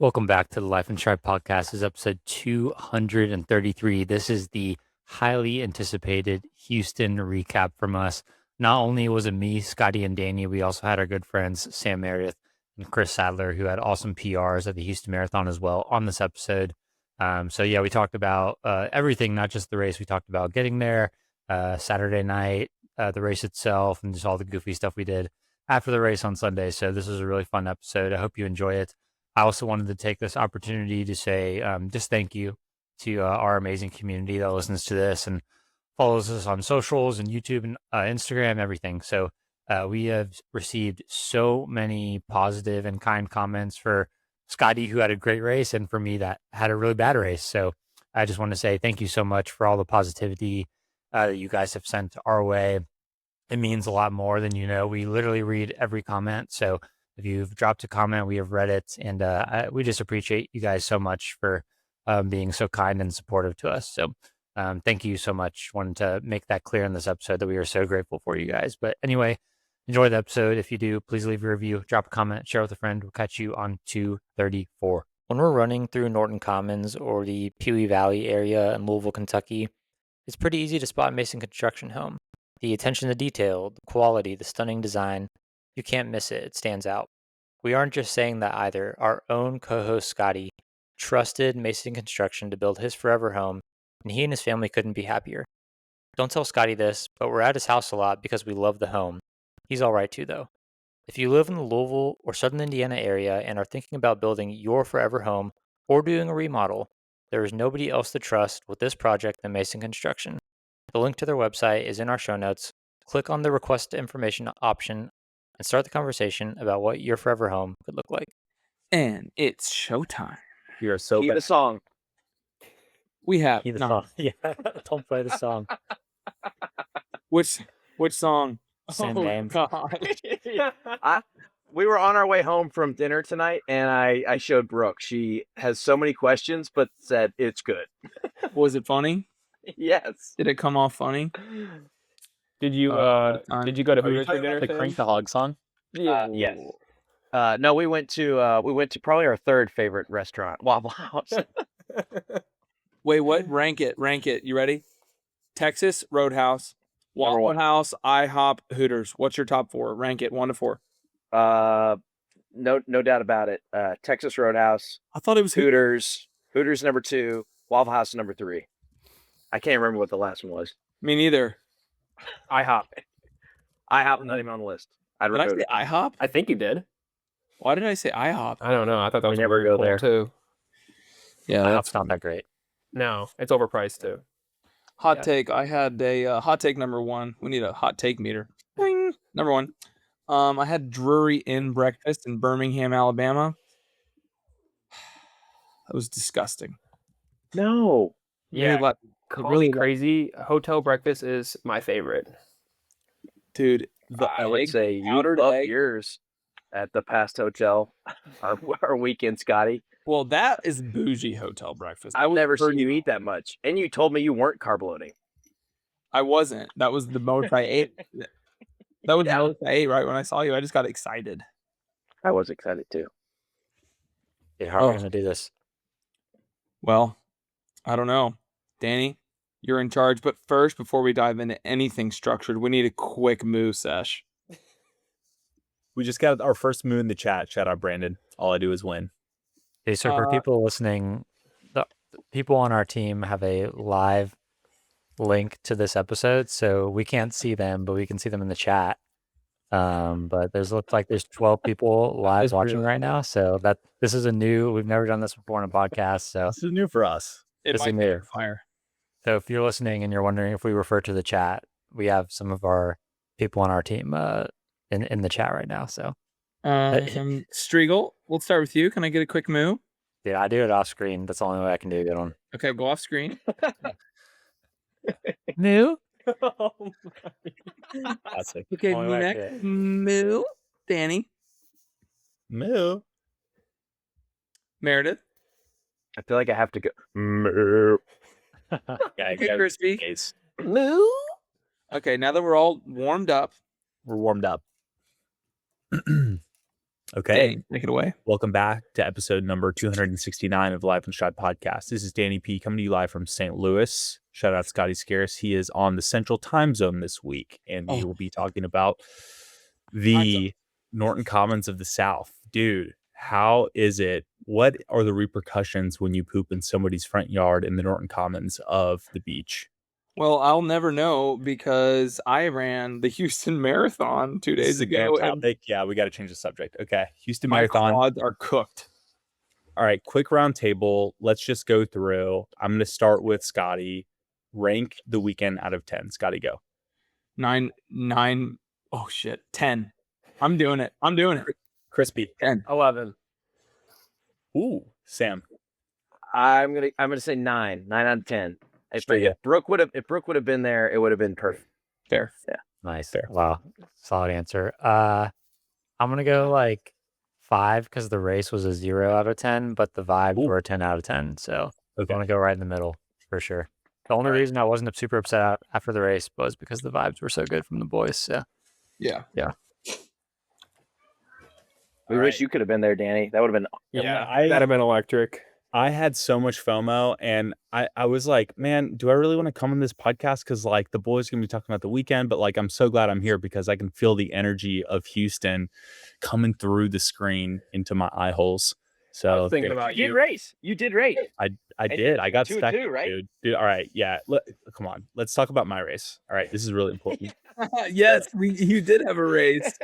Welcome back to the Life and Strive podcast. This is episode 233. This is the highly anticipated Houston recap from us. Not only was it me, Scotty, and Danny, we also had our good friends Sam Meredith and Chris Sadler, who had awesome PRs at the Houston Marathon as well on this episode. We talked about everything, not just the race. We talked about getting there, Saturday night, the race itself, and just all the goofy stuff we did after the race on Sunday. So this was a really fun episode. I hope you enjoy it. I also wanted to take this opportunity to say just thank you to our amazing community that listens to this and follows us on socials and YouTube and Instagram, everything. So we have received so many positive and kind comments for Scotty, who had a great race, and for me that had a really bad race. So I just want to say thank you so much for all the positivity that you guys have sent our way. It means a lot more than you know. We literally read every comment. So if you've dropped a comment, we have read it, and we just appreciate you guys so much for being so kind and supportive to us. So thank you so much. Wanted to make that clear in this episode that we are so grateful for you guys. But anyway, enjoy the episode. If you do, please leave a review, drop a comment, share with a friend. We'll catch you on 234. When we're running through Norton Commons or the Pewee Valley area in Louisville, Kentucky, it's pretty easy to spot Mason Construction Home. The attention to detail, the quality, the stunning design, you can't miss it. It stands out. We aren't just saying that either. Our own co-host Scotty trusted Mason Construction to build his forever home, and he and his family couldn't be happier. Don't tell Scotty this, but we're at his house a lot because we love the home. He's all right too, though. If you live in the Louisville or Southern Indiana area and are thinking about building your forever home or doing a remodel, there is nobody else to trust with this project than Mason Construction. The link to their website is in our show notes. Click on the request information option and start the conversation about what your forever home could look like. And it's showtime. You are so Key bad. the song. We have Key the song. Yeah, don't play the song. Which song? Same name. God. We were on our way home from dinner tonight, and I showed Brooke. She has so many questions, but said it's good. Was it funny? Yes. Did it come off funny? Did you go to Hooters for dinner? The Crank the Hog song? Yes. No, we went to probably our third favorite restaurant, Waffle House. Wait, what? Rank it. You ready? Texas Roadhouse, Number Waffle one. House, IHOP, Hooters. What's your top four? Rank it 1 to 4. No doubt about it. Texas Roadhouse, I thought it was Hooters number 2, Waffle House number 3. I can't remember what the last one was. Me neither. IHOP. IHOP not even on the list. I'd Did I go say IHOP? I think you did. Why did I say IHOP? I don't know. I thought that We was never go cool there. too. Yeah, IHOP's not that great. No, it's overpriced too. hot Yeah. take. I had a hot take number 1. We need a hot take meter. Ding. Number 1. I had Drury Inn breakfast in Birmingham, Alabama. That was disgusting. No. Yeah, really crazy. Hotel breakfast is my favorite. Dude. I would say you powdered up egg. yours at the past hotel our weekend, Scotty. Well, that is bougie hotel breakfast. I've never seen you eat that much. And you told me you weren't carb loading. I wasn't. That was the most I ate. That was the most I ate right when I saw you. I just got excited. I was excited too. Yeah, how are we going to do this? Well, I don't know. Danny, you're in charge. But first, before we dive into anything structured, we need a quick moo sesh. We just got our first moo in the chat. Shout out Brandon. All I do is win. Okay, so for people listening, the people on our team have a live link to this episode, so we can't see them, but we can see them in the chat. But looks like there's 12 people live watching right now. So this is we've never done this before on a podcast. So This is new for us. This is new. Fire. So if you're listening and you're wondering if we refer to the chat, we have some of our people on our team in the chat right now. So Striegel, we'll start with you. Can I get a quick moo? yeah, I do it off screen. That's the only way I can do a good one. Okay, go off screen. Moo. Classic. Okay, Only me way I next. could. Moo. Danny. Moo. Meredith. I feel like I have to go. Moo. Yeah, Okay, Crispy. case. Moo. Okay, now that we're all warmed up, We're warmed up. Okay. Hey, take it away. Welcome back to episode number 269 of the Live and Strieg podcast. This is Danny P coming to you live from St. Louis. Shout out Scotty Scaris. He is on the Central Time Zone this week, and we will be talking about the Norton Commons of the South. Dude, how is it? What are the repercussions when you poop in somebody's front yard in the Norton Commons of the beach? Well, I'll never know because I ran the Houston Marathon 2 days ago. And Yeah, we got to change the subject. Okay, Houston my Marathon. quads are cooked. All right, quick round table. Let's just go through. I'm going to start with Scotty. Rank the weekend out of 10. Scotty, go. 9. Oh shit, 10. I'm doing it. Crispy. 10. 11. Ooh, Sam. I'm gonna say 9 out of 10. If Strieg. Brooke would have been there, it would have been perfect. Fair. Yeah. Nice. Fair. Wow. Solid answer. I'm gonna go like 5 because the race was a 0 out of 10, but the vibes were a 10 out of 10. So I want to go right in the middle for sure. The only reason I wasn't super upset after the race was because the vibes were so good from the boys. So Yeah. We wish you could have been there, Danny. That would have been. Yeah, I- that'd have been electric. I had so much FOMO, and I was like, man, do I really want to come on this podcast? Because like the boys are gonna be talking about the weekend, but like I'm so glad I'm here because I can feel the energy of Houston coming through the screen into my eye holes. So Thinking about You did race. I did. I got 2 and stuck, 2, right? dude. All right, yeah. Come on, let's talk about my race. All right, this is really important. Yes, you did have a race.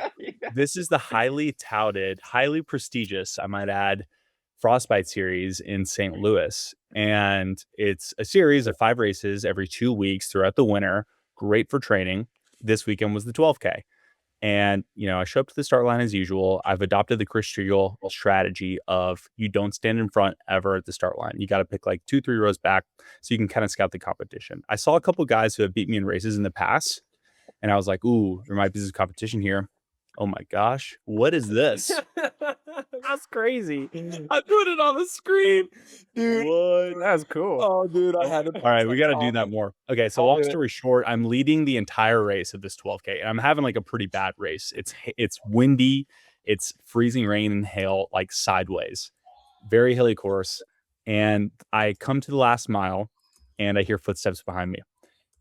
This is the highly touted, highly prestigious, I might add, Frostbite series in St. Louis. And it's a series of 5 races every 2 weeks throughout the winter. Great for training. This weekend was the 12K. And, I show up to the start line as usual. I've adopted the Chris Strieg strategy of you don't stand in front ever at the start line. You got to pick like 2-3 rows back so you can kind of scout the competition. I saw a couple guys who have beat me in races in the past, and I was like, ooh, there might be some competition here. Oh my gosh, what is this? That's crazy. I put it on the screen, dude. What? That's cool. Oh, dude, I had to. All right, we got to do that more. Okay, so I'll long do it. story short, I'm leading the entire race of this 12K, and I'm having like a pretty bad race. It's windy, it's freezing rain and hail, like sideways, very hilly course. And I come to the last mile, and I hear footsteps behind me,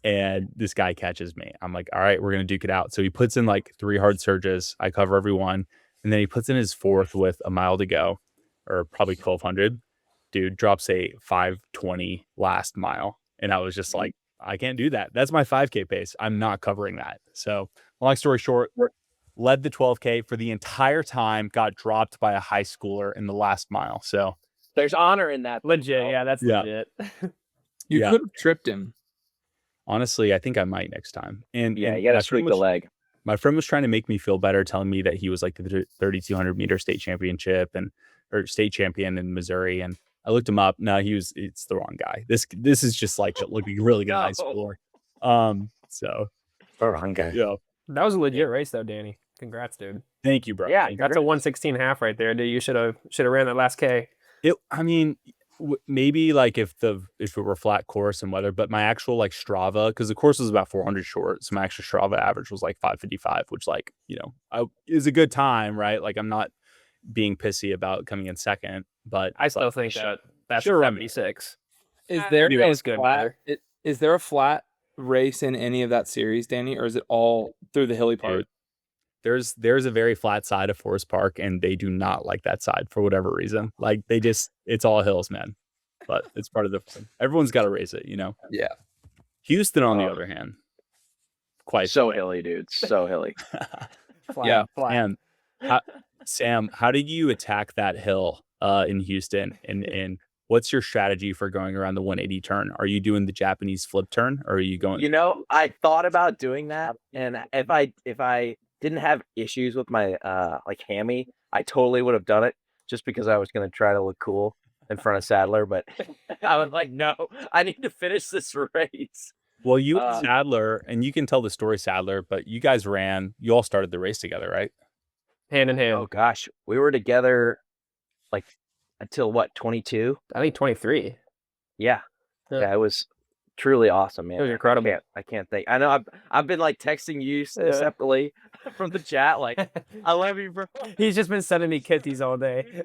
and this guy catches me. I'm like, all right, we're gonna duke it out. So he puts in like 3 hard surges. I cover every one, and then he puts in his 4th with a mile to go, or probably 1200. Dude drops a 5:20 last mile. And I was just like, I can't do that. That's my 5K pace. I'm not covering that. So long story short, led the 12K for the entire time, got dropped by a high schooler in the last mile. So There's honor in that. Legit. Yeah, that's Yeah. legit. You Yeah. could have tripped him. honestly, I think I might next time. And Yeah, and you got my to sweep friend the was- leg. My friend was trying to make me feel better, telling me that he was like the 3,200 meter state championship or state champion in Missouri. And I looked him up. No, it's the wrong guy. This is just like looking really good high schooler. So the wrong guy. yeah. That was a legit race, though, Danny. Congrats, dude. Thank you, bro. Yeah, Thank you. That's a 116.5 right there, dude. You should have ran that last K. I mean, maybe like if it were flat course and weather, but my actual like Strava, because the course was about 400 short, so my actual Strava average was like 5:55, which like is a good time, right? Like I'm not being pissy about coming in second, but I still like, think that's should've run me. 76. Is there Anyway, a it's good, flat? Is there a flat race in any of that series, Danny, or is it all through the hilly part? Dude, there's a very flat side of Forest Park, and they do not like that side for whatever reason. Like it's all hills, man. But it's part of the everyone's got to race it, Yeah. Houston, on the other hand, quite So hilly, dude. So hilly. Flat, Yeah. flat. Sam, how did you attack that hill in Houston? And what's your strategy for going around the 180 turn? Are you doing the Japanese flip turn, or are you going? I thought about doing that, and if I didn't have issues with my like hammy, I totally would have done it just because I was going to try to look cool in front of Sadler. But I was like, no, I need to finish this race. Well, you and Sadler, and you can tell the story, Sadler, but you guys you all started the race together, right? Hand in hand. Oh gosh, we were together like until what, 22? I think 23. Yeah, Yeah. yeah, it was truly awesome, man. It was incredible. I can't think. I know I've been like texting you separately from the chat, like I love you, bro. He's just been sending me kitties all day.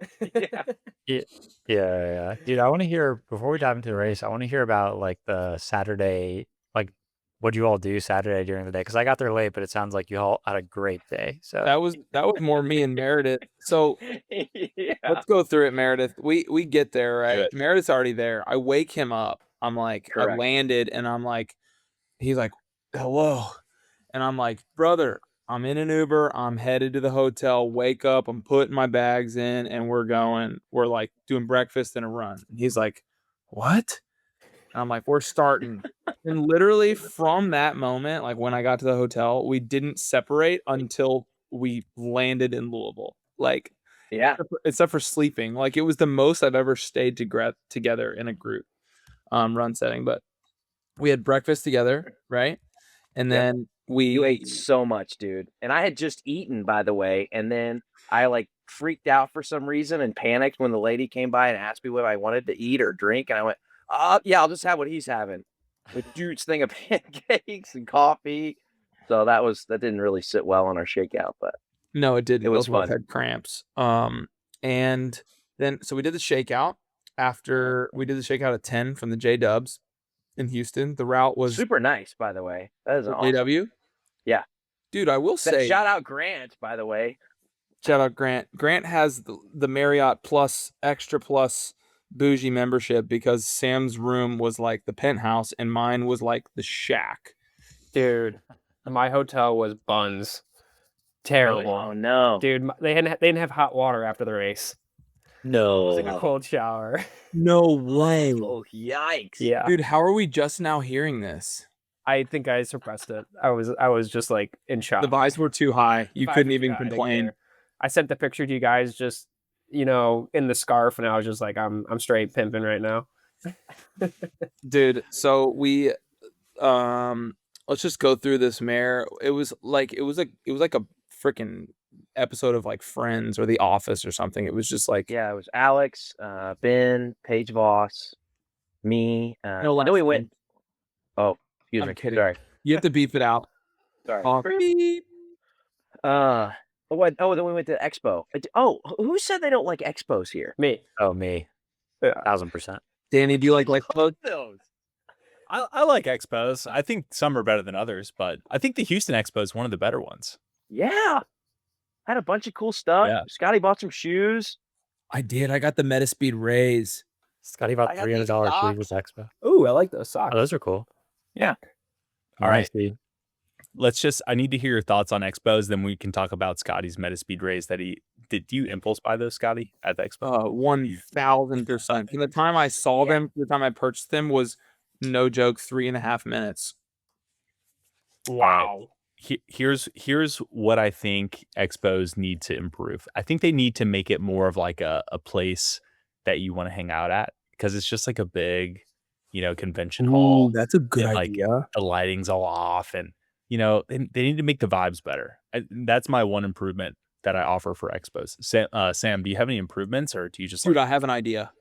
Yeah. Dude, I want to hear, before we dive into the race, I want to hear about like the Saturday, like what'd you all do Saturday during the day? Because I got there late, but it sounds like you all had a great day. So That was more me and Meredith. So Yeah. let's go through it, Meredith. We get there, right? it. Meredith's already there. I wake him up. I'm like, I Correct. landed, and I'm like, he's like, hello. And I'm like, brother, I'm in an Uber. I'm headed to the hotel. Wake up. I'm putting my bags in, and we're going. We're like doing breakfast and a run. And he's like, what? And I'm like, we're starting. And literally from that moment, like when I got to the hotel, we didn't separate until we landed in Louisville. Like, Yeah. except for sleeping. Like, it was the most I've ever stayed together in a group run setting. But we had breakfast together, right? And Yep. then You ate so much, dude. And I had just eaten, by the way, and then I like freaked out for some reason and panicked when the lady came by and asked me what I wanted to eat or drink, and I went, yeah, I'll just have what he's having. With Jude's thing of pancakes and coffee. So that didn't really sit well on our shakeout, but No, it didn't. It was Both fun. had cramps. And then so we did the shakeout. After we did the shakeout at 10 from the J Dubs in Houston, the route was super nice, by the way. That is the awesome. JW. Yeah. Dude, I will say, Shout out Grant, by the way. shout out Grant. Grant has the Marriott Plus Extra Plus bougie membership because Sam's room was like the penthouse and mine was like the shack. Dude, my hotel was buns. Terrible. Oh no. Dude, they didn't have hot water after the race. It was like a No. cold shower. No way. Oh, yikes. Yeah. Dude, how are we just now hearing this? I think I suppressed it. I was just like in shock. The vibes were too high. You Vibes couldn't were even too high. complain. I sent the picture to you guys just, in the scarf, and I was just like, I'm straight pimping right now. Dude, so we let's just go through this mare. It was like a freaking episode of like Friends or The Office or something. It was just like, Yeah, it was Alex, Ben, Paige Voss, me. No I know we last went. name. Oh, excuse I'm me. kidding. Sorry. You have to beep it out. Sorry. Beep. Then we went to Expo. Oh, who said they don't like Expos here? Me. oh me, Yeah. 1000%. Danny, do you like Those. I like expos. I think some are better than others, but I think the Houston Expo is one of the better ones. Yeah. Had a bunch of cool stuff. Yeah. Scotty bought some shoes. I did. I got the Metaspeed Rays. Scotty bought I got these $300 shoes with socks. Expo. Ooh, I like those socks. Oh, those are cool. Yeah. All Nice, right. dude. I need to hear your thoughts on expos. Then we can talk about Scotty's Metaspeed Rays did you impulse buy those, Scotty, at the expo? 1000%. From the time I saw them, to the time I purchased them was no joke, 3.5 minutes. Wow. Here's what I think expos need to improve. I think they need to make it more of like a place that you want to hang out at, because it's just like a big, convention hall. That's a good and, like, idea. the lighting's all off, and they need to make the vibes better. That's my one improvement that I offer for expos. Sam, do you have any improvements, or do you just Dude, I have an idea.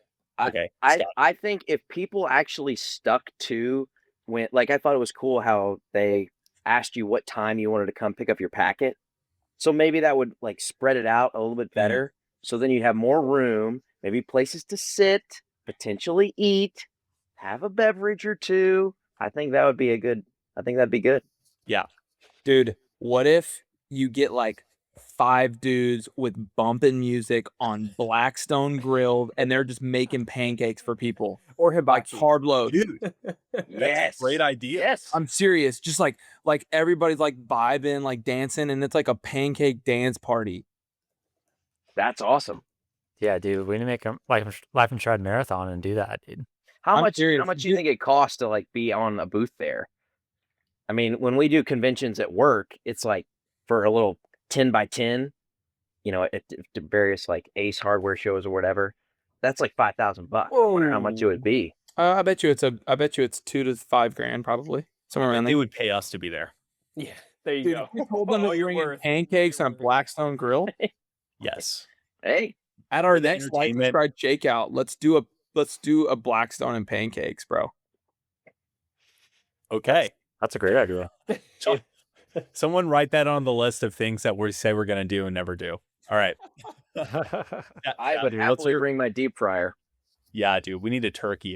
okay? I think if people actually stuck to I thought it was cool how they asked you what time you wanted to come pick up your packet. So maybe that would like spread it out a little bit better. So then you have more room, maybe places to sit, potentially eat, have a beverage or two. I think that'd be good. Yeah. Dude, what if you get like 5 dudes with bumping music on Blackstone Grill and they're just making pancakes for people? Or Like hibachi. carb load. Dude, Yes. great idea. Yes. I'm serious. Just like everybody's like vibing, like dancing, and it's like a pancake dance party. That's awesome. Yeah, dude. We need to make a Life and Stride marathon and do that, dude. How I'm much serious. do you think it costs to like be on a booth there? I mean, when we do conventions at work, it's like for a little 10x10, at various like Ace Hardware shows or whatever. That's like $5,000. I wonder how much it would be. I bet you it's $2 to $5 grand probably. Somewhere around They there. would pay us to be there. Yeah. There you Dude, go. you told them Oh, that you're you're eating worth- pancakes you're on worth it. Blackstone Grill. Yes. Hey, At our For the next Life and entertainment. Stride shakeout, let's do a Blackstone and pancakes, bro. Okay. That's a great idea. Someone write that on the list of things that we say we're going to do and never do. All right. I would happily bring my deep fryer. Yeah, dude. We need a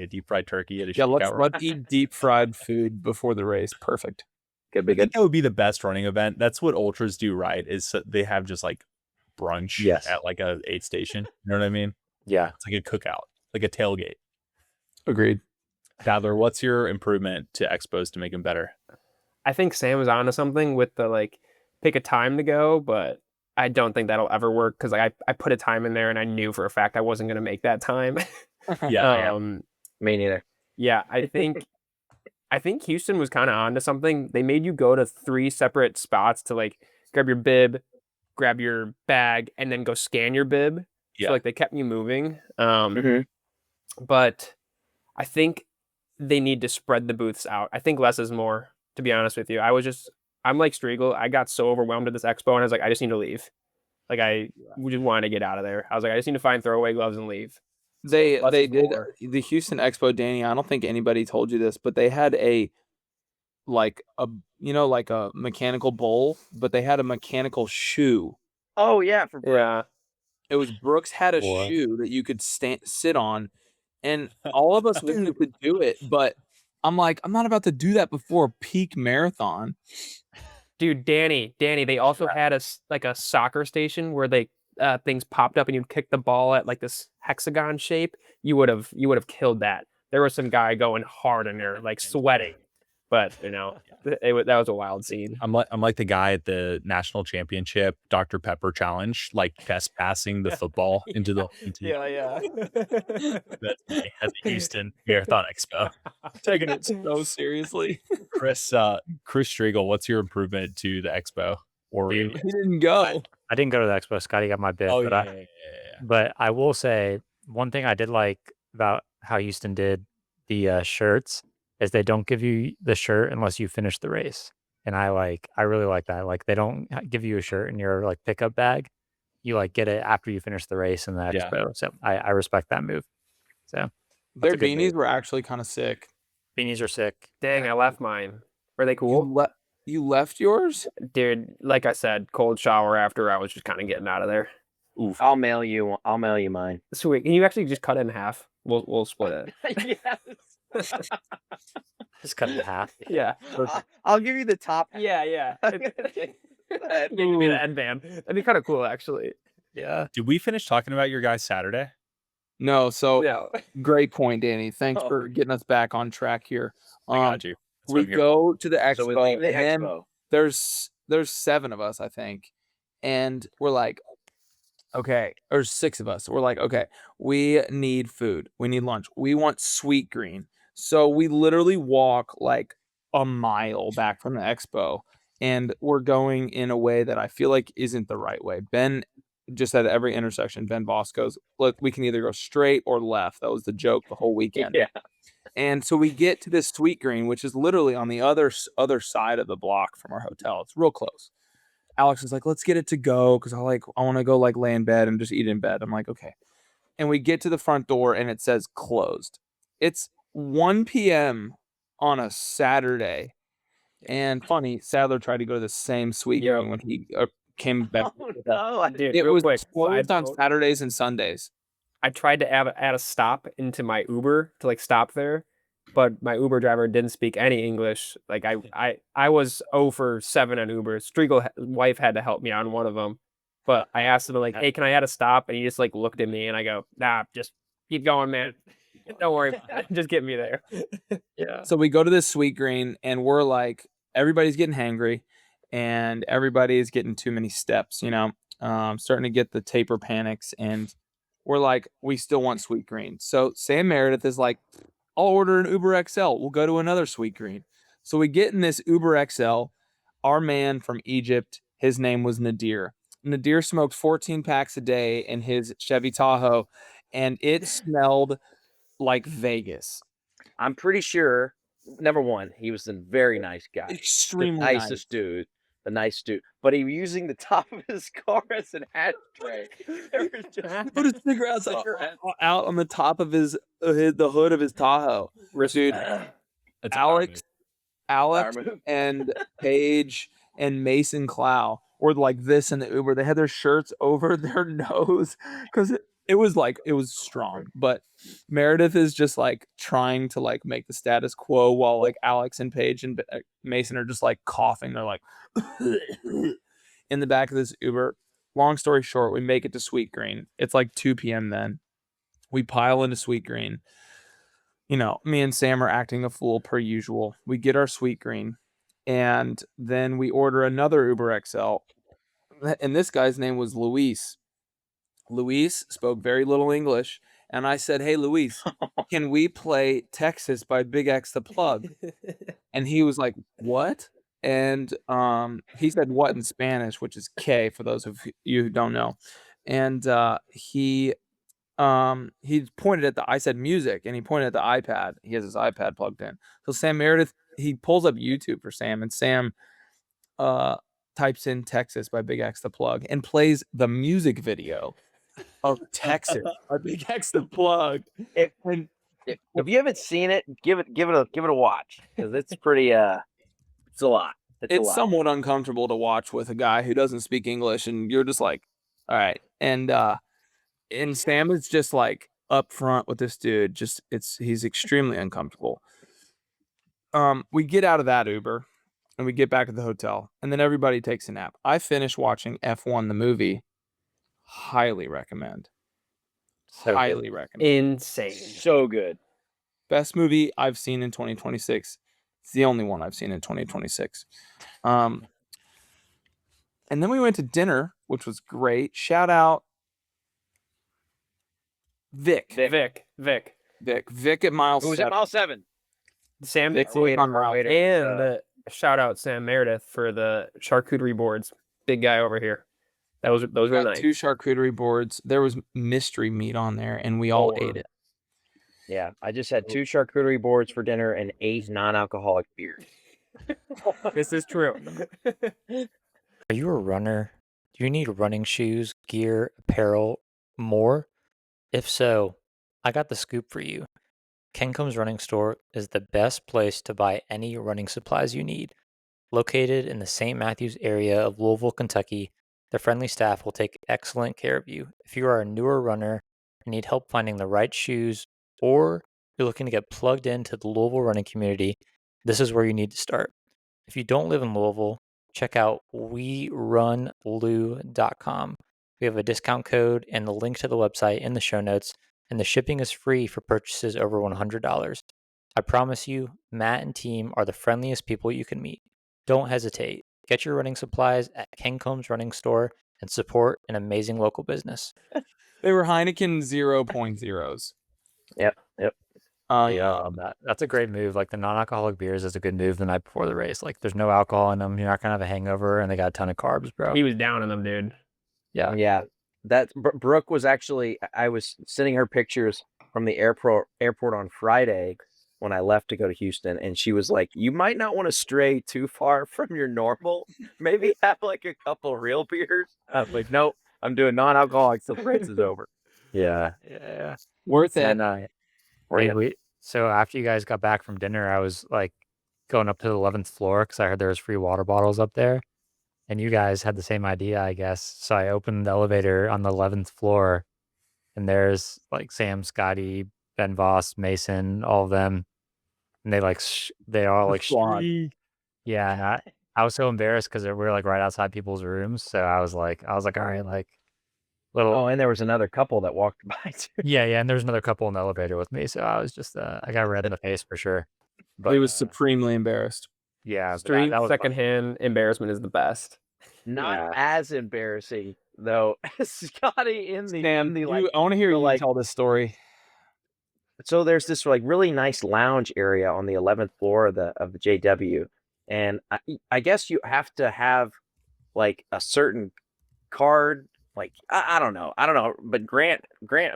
deep fried turkey at a Yeah, shootout. let's eat deep fried food before the race. Perfect. Could be I think good. that would be the best running event. That's what ultras do, right? Is they have just like brunch Yes. at like a aid station. You know what I mean? Yeah. It's like a cookout, like a tailgate. Agreed. Sadler, what's your improvement to expos to make them better? I think Sam was onto something with the like pick a time to go, but I don't think that'll ever work because like I put a time in there and I knew for a fact I wasn't going to make that time. Yeah. Me neither. Yeah, I think Houston was kind of onto something. They made you go to 3 separate spots to like grab your bib, grab your bag, and then go scan your bib. Yeah. So like they kept you moving. Mhm. But I think they need to spread the booths out. I think less is more, to be honest with you. I'm like Striegel. I got so overwhelmed at this expo and I was like, I just need to leave. Like I just wanted to get out of there. I was like, I just need to find throwaway gloves and leave. They less is did more. the Houston Expo, Danny. I don't think anybody told you this, but they had a mechanical bowl, but they had a mechanical shoe. Oh yeah, for Yeah. It was Brooks had a What? shoe that you could sit on, and all of us knew could do it. But I'm like, I'm not about to do that before a peak marathon. Dude, Danny, they also had a soccer station where they things popped up and you'd kick the ball at like this hexagon shape. You would have killed that. There was some guy going hard in there, like sweating, but that was a wild scene. I'm like the guy at the national championship Dr. Pepper challenge, like best passing the football into the Yeah. That's me at the Houston Marathon Expo. Taking it so seriously. Chris Striegel, what's your improvement to the expo? Or He didn't go. I didn't go to the expo. Scotty got my bib. oh but yeah. But I will say one thing I did like about how Houston did the shirts is they don't give you the shirt unless you finish the race. And I really like that. Like they don't give you a shirt in your like pickup bag. You like get it after you finish the race in the Yeah. expo. So I respect that move. So Their a good beanies move. were actually kind of sick. beanies are sick. Dang, I left mine. Were they cool? You left yours? Dude, like I said, cold shower after I was just kind of getting out of there. Oof. I'll mail you mine. Sweet. Can you actually just cut it in half? We'll split it. Yes. Just cut it in half. Yeah. I'll give you the top. Yeah. Okay. Go ahead. Give me the end band. That'd be kind of cool, actually. Yeah. Did we finish talking about your guys Saturday? No. So Yeah. great point, Danny. Thanks Oh. for getting us back on track here. I got you. That's what We I'm here go to the expo. So we leave the and then expo. there's 7 of us, I think, and we're like, okay, or 6 of us. We're like, okay, we need food. We need lunch. We want sweet green. So we literally walk like a mile back from the expo, and we're going in a way that I feel like isn't the right way. Ben just at every intersection, Ben Boss goes, look, we can either go straight or left. That was the joke the whole weekend. Yeah. And so we get to this sweet green, which is literally on the other side of the block from our hotel. It's real close. Alex is like, let's get it to go because I want to go like lay in bed and just eat in bed. I'm like, okay. And we get to the front door and it says closed. It's 1 p.m. on a Saturday. And funny, Sadler tried to go to the same sweet green when he came back. Oh no, Dude, It real was quick. closed on I Saturdays and Sundays. tried to add a stop into my Uber to like stop there, but my Uber driver didn't speak any English. Like I was 0 for 7 on Uber. Striegel's wife had to help me on one of them, but I asked him like, hey, can I add a stop? And he just like looked at me and I go, nah, just keep going, man. Don't worry about it. Just get me there. Yeah. So we go to this sweet green and we're like, everybody's getting hangry and everybody is getting too many steps, starting to get the taper panics. And we're like, we still want sweet green. So Sam Meredith is like, I'll order an Uber XL. We'll go to another sweet green. So we get in this Uber XL. Our man from Egypt, his name was Nadir. Nadir smoked 14 packs a day in his Chevy Tahoe, and it smelled like Vegas. I'm pretty sure. Number one, he was a very nice guy. Extremely the nicest dude. The nice dude. But he was using the top of his car as an ashtray. There was just Put his cigarettes out on the top of the hood of his Tahoe. Dude, That's Alex Alex and Paige and Mason Clow were like this in the Uber. They had their shirts over their nose because it was strong. But Meredith is just like trying to like make the status quo while like Alex and Paige and Mason are just like coughing. They're like in the back of this Uber. Long story short, we make it to Sweet Green. It's like 2 p.m. then. We pile into Sweet Green. You know, me and Sam are acting a fool per usual. We get our Sweet Green, and then we order another Uber XL. And this guy's name was Luis. Luis spoke very little English, and I said, "Hey, Luis, can we play Texas by Big X the Plug?" And he was like, "What?" And he said "what" in Spanish, which is K for those of you who don't know. And he pointed at I said music, and he pointed at the iPad. He has his iPad plugged in. So Sam Meredith, he pulls up YouTube for Sam, and Sam types in Texas by Big X the Plug and plays the music video of Texas by Big X the Plug. If you haven't seen it, give it a watch, because it's pretty it's a lot. It's somewhat uncomfortable to watch with a guy who doesn't speak English, and you're just like, all right. And Sam is just like up front with this dude. He's extremely uncomfortable. We get out of that Uber and we get back at the hotel, and then everybody takes a nap. I finish watching F1 the movie. Highly recommend. Highly recommend. Insane. So good. Best movie I've seen in 2026. It's the only one I've seen in 2026. And then we went to dinner, which was great. Shout out Vic at Mile 7. Who was at Mile 7? Sam Vic wait, on Mile wait, and shout out Sam Meredith for the charcuterie boards. Big guy over here. Those were nice. 2 charcuterie boards. There was mystery meat on there, and we all ate it. Yeah, I just had 2 charcuterie boards for dinner and 8 non-alcoholic beers. This is true. Are you a runner? Do you need running shoes, gear, apparel, more? If so, I got the scoop for you. Kencom's Running Store is the best place to buy any running supplies you need. Located in the St. Matthews area of Louisville, Kentucky, the friendly staff will take excellent care of you. If you are a newer runner and need help finding the right shoes, or you're looking to get plugged into the Louisville running community, this is where you need to start. If you don't live in Louisville, check out werunlou.com. We have a discount code and the link to the website in the show notes, and the shipping is free for purchases over $100. I promise you, Matt and team are the friendliest people you can meet. Don't hesitate. Get your running supplies at Kencom's Running Store and support an amazing local business. They were Heineken 0.0s. Yep. Yeah, that's a great move. Like the non-alcoholic beers is a good move the night before the race. Like there's no alcohol in them. You're not gonna have a hangover, and they got a ton of carbs, bro. He was down on them, dude. Yeah. That Brooke was actually. I was sending her pictures from the airport on Friday when I left to go to Houston, and she was like, "You might not want to stray too far from your normal. Maybe have like a couple real beers." I was like, "Nope, I'm doing non-alcoholic till the race is over." Yeah. Worth it. And So after you guys got back from dinner, I was like going up to the 11th floor because I heard there was free water bottles up there. And you guys had the same idea, I guess. So I opened the elevator on the 11th floor, and there's like Sam, Scotty, Ben Voss, Mason, all of them. And they all like, Strieg. Yeah. And I was so embarrassed because we were like right outside people's rooms. So I was like, all right, like little. Oh, and there was another couple that walked by too. Yeah. And there's another couple in the elevator with me. So I was just, I got red in the face for sure. But he was supremely embarrassed. Yeah. Strieg that was secondhand embarrassment is the best. Not as embarrassing though. Scotty in the Sam, I want to hear you like tell this story. So there's this like really nice lounge area on the 11th floor of the JW, and I guess you have to have like a certain card. Like I don't know, but Grant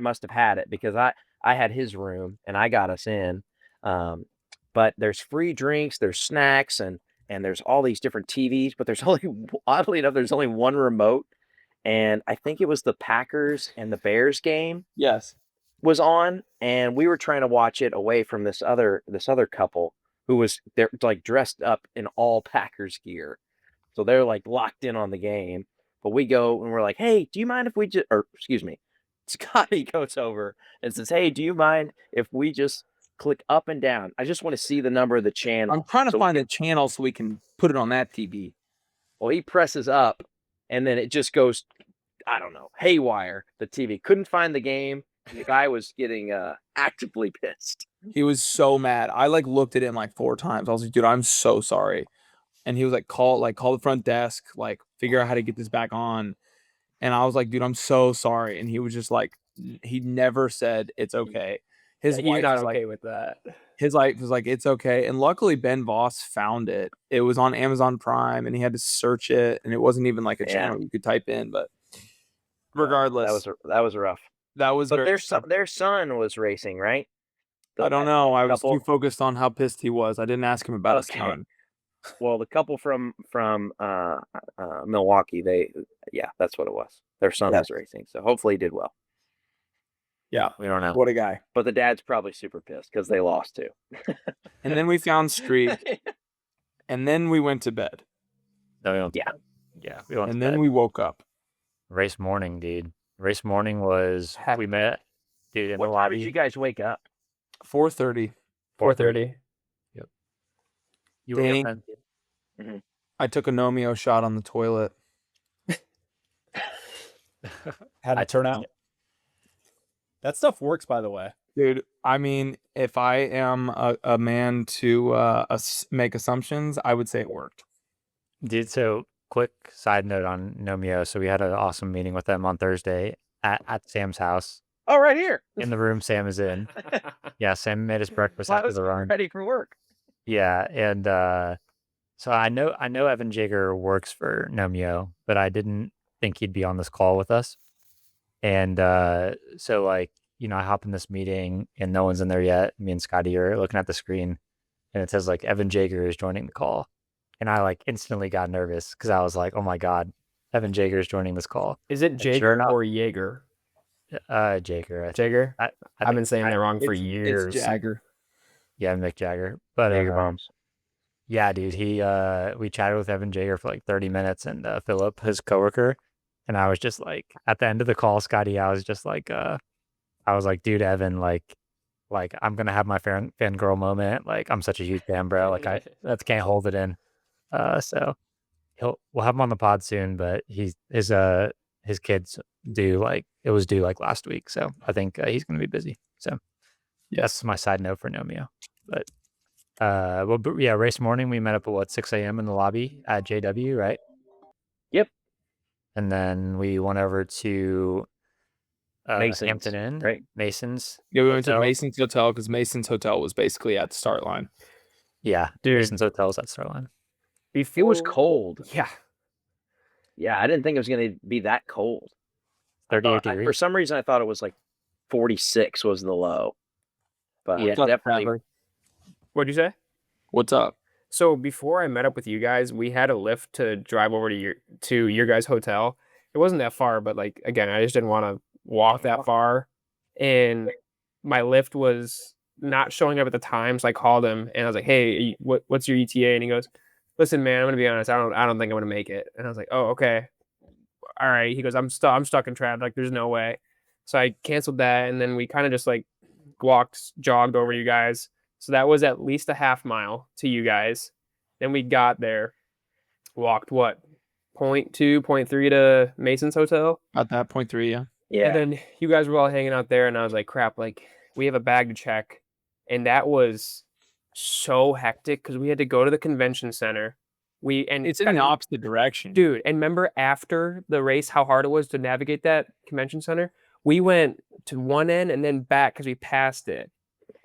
must have had it because I had his room and I got us in. But there's free drinks, there's snacks, and there's all these different TVs, but there's oddly enough, there's only one remote. And I think it was the Packers and the Bears game. Yes. Was on, and we were trying to watch it away from this other couple they're like dressed up in all Packers gear. So they're like locked in on the game. But we go and we're like, hey, do you mind if we just, or excuse me, Scotty goes over and says, hey, do you mind if we just click up and down? I just want to see the number of the channel. I'm trying to find a channel so we can put it on that TV. Well, he presses up and then it just goes, I don't know, haywire. The TV couldn't find the game. The guy was getting actively pissed. He was so mad. I like looked at him like 4 times. I was like, dude, I'm so sorry. And he was like, call the front desk, like figure out how to get this back on. And I was like, dude, I'm so sorry. And he was just like, he never said it's okay. His He's wife not was okay like, with that. his wife was like, it's okay. And luckily Ben Voss found it. It was on Amazon Prime and he had to search it. And it wasn't even like a channel you could type in. But regardless, That was rough. that was But very, their son was racing, right? I don't know. I was couple- too focused on how pissed he was. I didn't ask him about his Okay. son. Well, the couple from Milwaukee, that's what it was. Their son was racing, so hopefully he did well. Yeah. We don't know. What a guy. But the dad's probably super pissed because they lost too. And then we found Strieg. And then we went to bed. No, we don't. Yeah. Yeah. We went And to then bed. we woke up. Race morning, dude. Race morning was we met, dude, in What the time lobby. did you guys wake up? 4:30. 4:30. You were Danny? friends. I took a Nomeo shot on the toilet. How'd it turn out? That stuff works, by the way. Dude, I mean, if I am a man to make assumptions, I would say it worked. Dude, so quick side note on Nomeo. So we had an awesome meeting with them on Thursday at Sam's house. Oh, right here. In the room Sam is in. Yeah, Sam made his breakfast Well, I after was the run. ready for work. Yeah, and so I know Evan Jager works for Nomeo, but I didn't think he'd be on this call with us. And so like, you know, I hop in this meeting and no one's in there yet. Me and Scotty are looking at the screen and it says like Evan Jager is joining the call. And I like instantly got nervous because I was like, oh my God, Evan Jager is joining this call. Is it sure Jager enough- or Jaeger? Jager. Jager? I I've been saying that wrong for It's years. Jagger. Yeah, Mick Jagger. But Jager bombs. yeah, dude, we chatted with Evan Jager for like 30 minutes and Philip, his coworker, and I was just like, at the end of the call, Scotty, I was just like, dude, Evan, like I'm gonna have my fangirl moment. Like I'm such a huge fan, bro. Like I can't hold it in. So we'll have him on the pod soon, but his kids was due like last week, so I think he's gonna be busy. So that's my side note for Nomeo. But yeah, race morning we met up at 6 a.m. in the lobby at JW, right? Yep. And then we went over to Mason's, Hampton Inn, right? Mason's. Yeah, we went to Hotel. Mason's Hotel because Mason's Hotel was basically at the start line. Yeah, Dude. Mason's Hotel's at Starline. Before, It was cold. Yeah. Yeah, I didn't think it was going to be that cold. 38 degrees. For some reason, I thought it was like 46 was the low. But Yeah. definitely. What'd you say? What's up? So before I met up with you guys, we had a lift to drive over to your guys' hotel. It wasn't that far, but like again, I just didn't want to walk that far. And my lift was not showing up at the time, so I called him and I was like, "Hey, what's your ETA?" And he goes, "Listen, man, I'm gonna be honest. I don't think I'm gonna make it." And I was like, "Oh, okay, all right." He goes, "I'm stuck in traffic. Like, there's no way." So I canceled that, and then we kind of just like jogged over to you guys. So that was at least a half mile to you guys. Then we got there, walked 0.2, 0.3 to Mason's Hotel. At that point, 3, yeah. Yeah. And then you guys were all hanging out there, and I was like, crap, like we have a bag to check. And that was so hectic because we had to go to the convention center. It's in the opposite direction. Dude, and remember after the race how hard it was to navigate that convention center? We went to one end and then back because we passed it.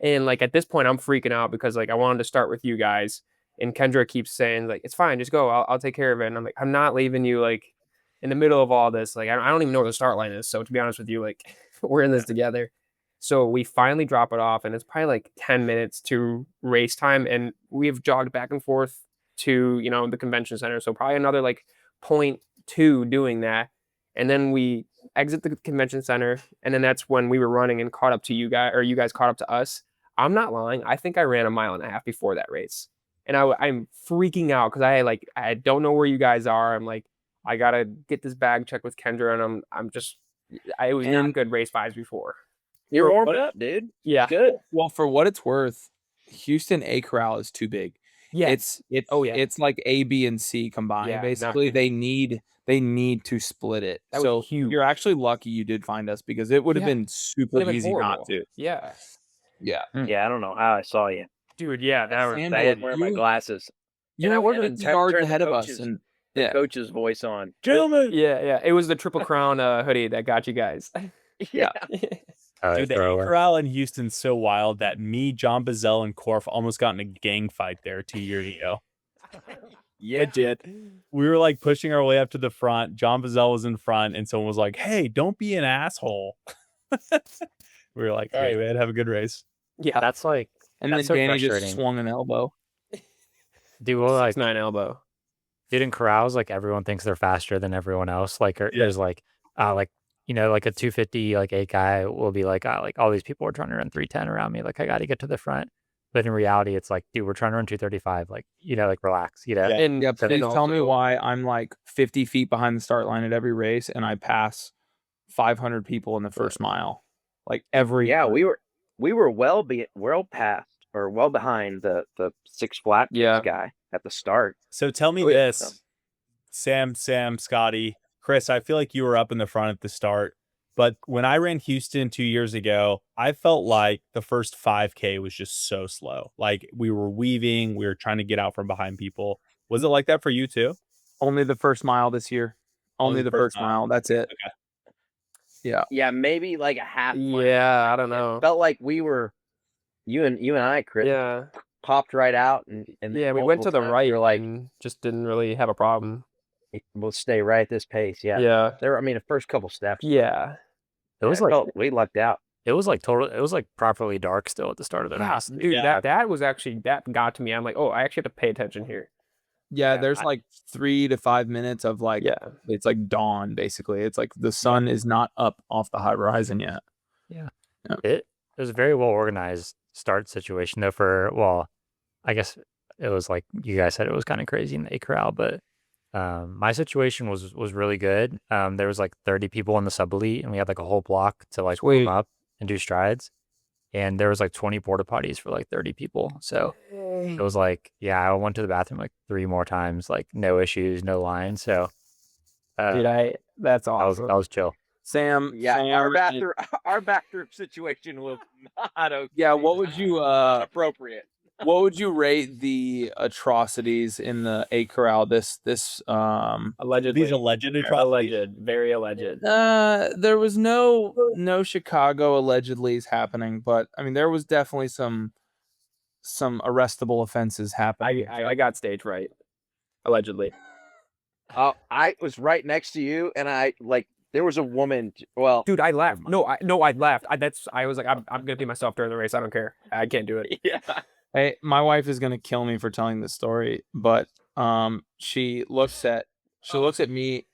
And like at this point, I'm freaking out because like I wanted to start with you guys. And Kendra keeps saying like, it's fine, just go. I'll take care of it. And I'm like, I'm not leaving you like in the middle of all this. Like I don't even know where the start line is. So to be honest with you, like we're in this together. So we finally drop it off, and it's probably like 10 minutes to race time, and we've jogged back and forth to the convention center. So probably another like 0.2 doing that, and then we exit the convention center, and then that's when we were running and caught up to you guys, or you guys caught up to us. I'm not lying. I think I ran 1.5 miles before that race. And I'm freaking out because I don't know where you guys are. I'm like, I gotta get this bag checked with Kendra, and it was not good race vibes before. You're For warmed what- up, dude. Yeah. Good. Well, for what it's worth, Houston A Corral is too big. Yeah. It's Oh, yeah. it's like A, B, and C combined. Yeah, Basically, exactly. they need to split it. That was So huge. you're actually lucky you did find us because it would have Yeah. been super Would've been easy horrible. not to. Yeah. Yeah. Yeah, I don't know how I saw you. Dude, yeah, that was Sam, I didn't wear my glasses. You And I were wasn't 50 even yards turn the ahead of us, coaches- and The yeah. coach's voice on. Gentlemen. Yeah. It was the Triple Crown hoodie that got you guys. Yeah. Dude, the corral in Houston's so wild that me, John Bazell, and Corf almost got in a gang fight there 2 years ago. Yeah. Legit. We were like pushing our way up to the front. John Bazell was in front, and someone was like, "Hey, don't be an asshole." We were like, "Hey, man, have a good race." Yeah. That's like, And then That's so Danny just frustrating. swung an elbow. dude, well, like, 6'9" elbow. dude, in corrals, like everyone thinks they're faster than everyone else. Like, Yeah. there's like like a 250 like 8 guy will be like all these people are trying to run 310 around me. Like I got to get to the front. But in reality, it's like, dude, we're trying to run 235. Like, like relax. Yeah. And, Yeah, and please tell me also- why I'm like 50 feet behind the start line at every race and I pass 500 people in the first mile. Like every Yeah, we were well past or well behind the Six Flags Yeah. guy at the start. So tell me Oh, yeah. this, Sam, Scotty, Chris, I feel like you were up in the front at the start, but when I ran Houston 2 years ago, I felt like the first 5K was just so slow. Like we were weaving, we were trying to get out from behind people. Was it like that for you too? only the first mile this year. Only the first mile. That's it. Okay. Yeah, maybe like a half mile. Yeah, I don't know. Felt like we were you and I, Chris, Yeah. popped right out and Yeah, we went to the multiple times right we were like, and just didn't really have a problem. we'll stay right at this pace. Yeah. Yeah. The first couple steps. Yeah. It was I like felt we lucked out. it was like properly dark still at the start of the race. Dude, Yeah. that was actually, that got to me. I'm like, oh, I actually have to pay attention here. Yeah, Yeah, there's like 3 to 5 minutes of like Yeah. it's like dawn basically. It's like the sun is not up off the horizon yet. It was a very well organized start situation though. I guess it was like you guys said, it was kind of crazy in the A Corral, but my situation was really good. There was like 30 people in the sub elite, and we had like a whole block to like warm Sweet. up and do strides, and there was like 20 porta potties for like 30 people. So it was like, yeah, I went to the bathroom like 3 more times, like no issues, no line. So Dude, that's that was awesome. chill. Sam, Yeah, Sam, our bathroom situation was not okay. Yeah, what would you appropriate? what would you rate the atrocities in the A Corral this Allegedly. These alleged atrocities. Alleged. Very alleged. there was no Chicago allegedly's happening, but I mean there was definitely some arrestable offenses happening. I got stage right. Allegedly. I was right next to you, and there was a woman. Well, Dude, I laughed. No, I laughed. I was like, I'm gonna be myself during the race. I don't care. I can't do it. yeah. Hey, my wife is gonna kill me for telling this story, but she looks at me,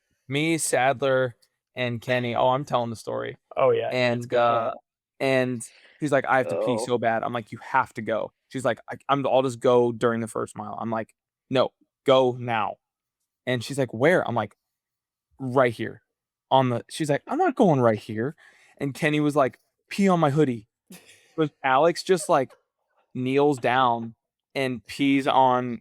Sadler, and Kenny. Oh, I'm telling the story. Oh yeah. And she's like, I have to pee Oh. so bad. I'm like, you have to go. She's like, I'll just go during the first mile. I'm like, no, go now. And she's like, where? I'm like, right here. She's like, I'm not going right here. And Kenny was like, pee on my hoodie. But Alex just like kneels down and pees on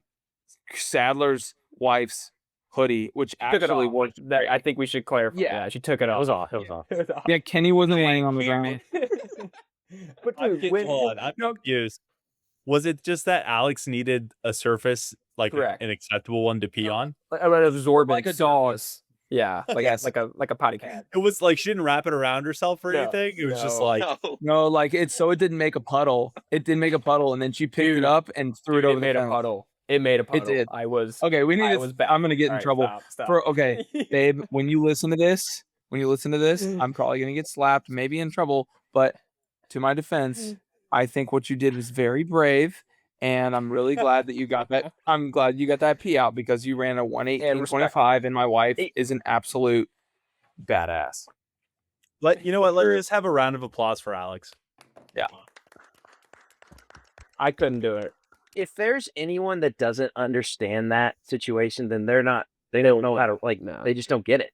Sadler's wife's hoodie, which Took it actually off. was I think we should clarify. Yeah. Yeah, she took it It off. was off. It was off. yeah. Kenny wasn't laying on the ground. But I'm dude, confused. Was it just that Alex needed a surface, like Correct. an acceptable one to pee on? an absorbent Like a sauce. Yeah, Yes. like a potty can. It was like she didn't wrap it around herself or No, anything. It was just no. like, No, like so it didn't make a puddle. It didn't make a puddle, and then she picked Dude, it up and threw it over It the made a fence. puddle. It made a puddle. did. I was. Okay, we need I to. was bad. I'm gonna get in All right, trouble. stop. Okay, babe, when you listen to this, I'm probably gonna get slapped, maybe in trouble. But to my defense, I think what you did was very brave, and I'm really glad that you got that. I'm glad you got that pee out because you ran a 1:18.25, and my wife is an absolute badass. you know what? Let's just have a round of applause for Alex. Yeah. I couldn't do it. If there's anyone that doesn't understand that situation, then they don't know how to, like, No. they just don't get it.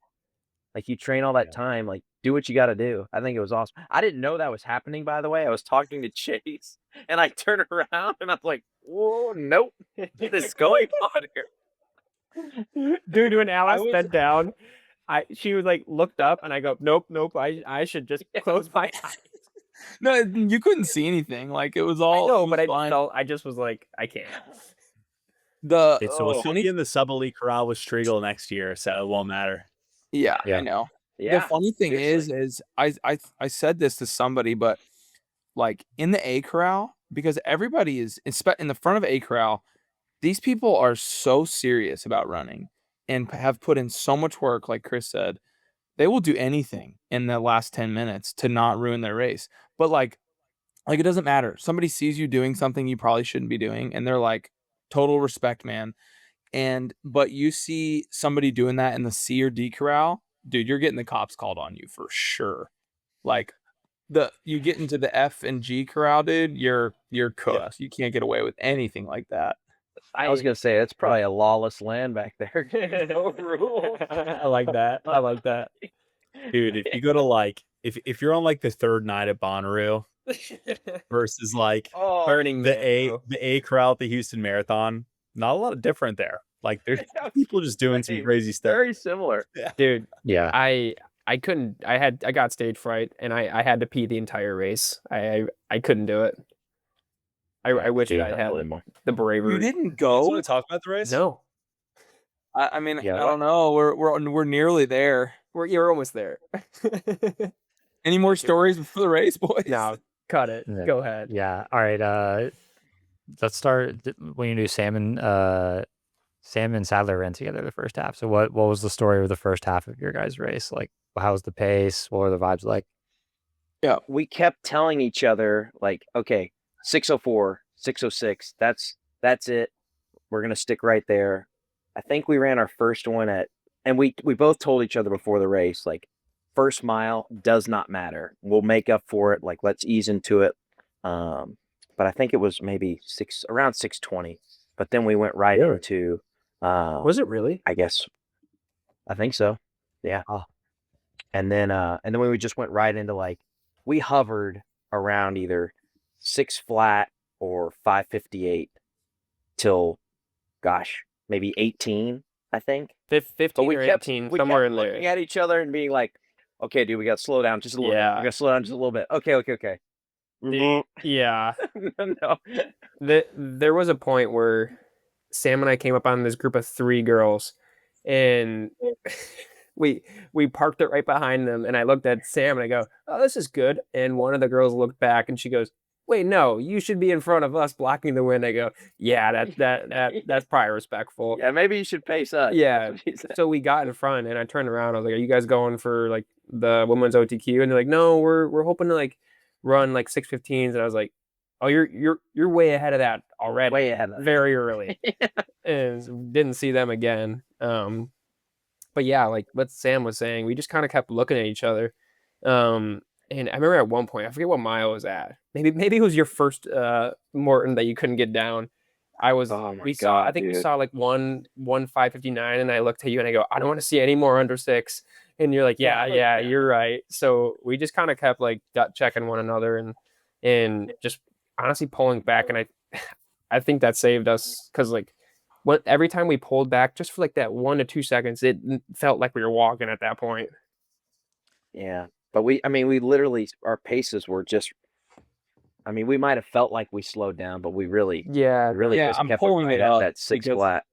Like, you train all that time, like, do what you got to do. I think it was awesome. I didn't know that was happening, by the way. I was talking to Chase, and I turned around, and I'm like, whoa, nope. What is going on here? Dude, when Alice bent down, she was like looked up, and I go, nope. I should just close my eyes. No, you couldn't see anything. Like, it was all. No, it but was fine. I just was like, I can't. Okay, so we'll funny be in the sub-elite corral with Striegel next year, so it won't matter. Yeah, Yeah. I know. Yeah. The funny thing seriously. is I said this to somebody, but like in the A corral, because everybody is in the front of A corral, these people are so serious about running and have put in so much work. Like Chris said, they will do anything in the last 10 minutes to not ruin their race. But like it doesn't matter. Somebody sees you doing something you probably shouldn't be doing, and they're like, total respect, man. But you see somebody doing that in the C or D corral, dude, you're getting the cops called on you for sure. Like you get into the F and G corral, dude, you're cooked. You can't get away with anything like that. I was going to say, it's probably a lawless land back there. No rules. I like that. I like that. Dude, if you go to like if you're on like the third night at Bonnaroo versus like Burning the A corral at the Houston Marathon, not a lot of different there. Like there's people just doing some crazy stuff. Very similar. Dude, Yeah. I couldn't. I got stage fright, and I had to pee the entire race. I couldn't do it. I wish Dude, I had unbelievable. the bravery. You didn't You go? want to talk about the race? No, I mean, Yeah. I don't know. We're nearly there. you're almost there. Any more stories before the race, boys? No, cut it. Yeah. Go ahead. Yeah. All right. Let's start when you do Sam and Sadler ran together the first half. So what was the story of the first half of your guys' race? Like, how was the pace? What were the vibes like? Yeah, we kept telling each other, like, okay, 6:04, 6:06, that's it. We're gonna stick right there. I think we ran our first one and we both told each other before the race, like, first mile does not matter. We'll make up for it. Like, let's ease into it. But I think it was maybe around 6:20. But then we went right into. Was it really? I guess. I think so. Yeah. Oh. And then we just went right into, like, we hovered around either 6 flat or 5:58 till, gosh, maybe 18, I think. 15 we or kept 18, somewhere in looking there. at each other and being like, okay, dude, we got to slow down just a little bit. Yeah. We got to slow down just a little bit. Okay. Yeah. No. There was a point where Sam and I came up on this group of 3 girls, and we parked it right behind them, and I looked at Sam and I go, oh, this is good. And one of the girls looked back and she goes, wait, no, you should be in front of us blocking the wind. I go, yeah, that's probably respectful. Yeah, maybe you should pace up. Yeah. So we got in front, and I turned around. I was like, are you guys going for like the women's OTQ? And they're like, no, we're hoping to like run like 6:15s. And I was like, oh, you're way ahead of that already. Way ahead of that. Very early. And didn't see them again. But yeah, like what Sam was saying, we just kind of kept looking at each other. And I remember at one point, I forget what mile it was at. Maybe it was your first Morton that you couldn't get down. I think we saw like one 5:59, and I looked at you and I go, I don't want to see any more under 6. And you're like, yeah, you're right. So we just kind of kept like gut checking one another and just honestly pulling back. And I think that saved us, because like every time we pulled back just for like that 1 to 2 seconds, it felt like we were walking at that point. Yeah. But we literally, our paces were just, we might have felt like we slowed down, but we really just I'm kept pulling right it at up that 6 because flat.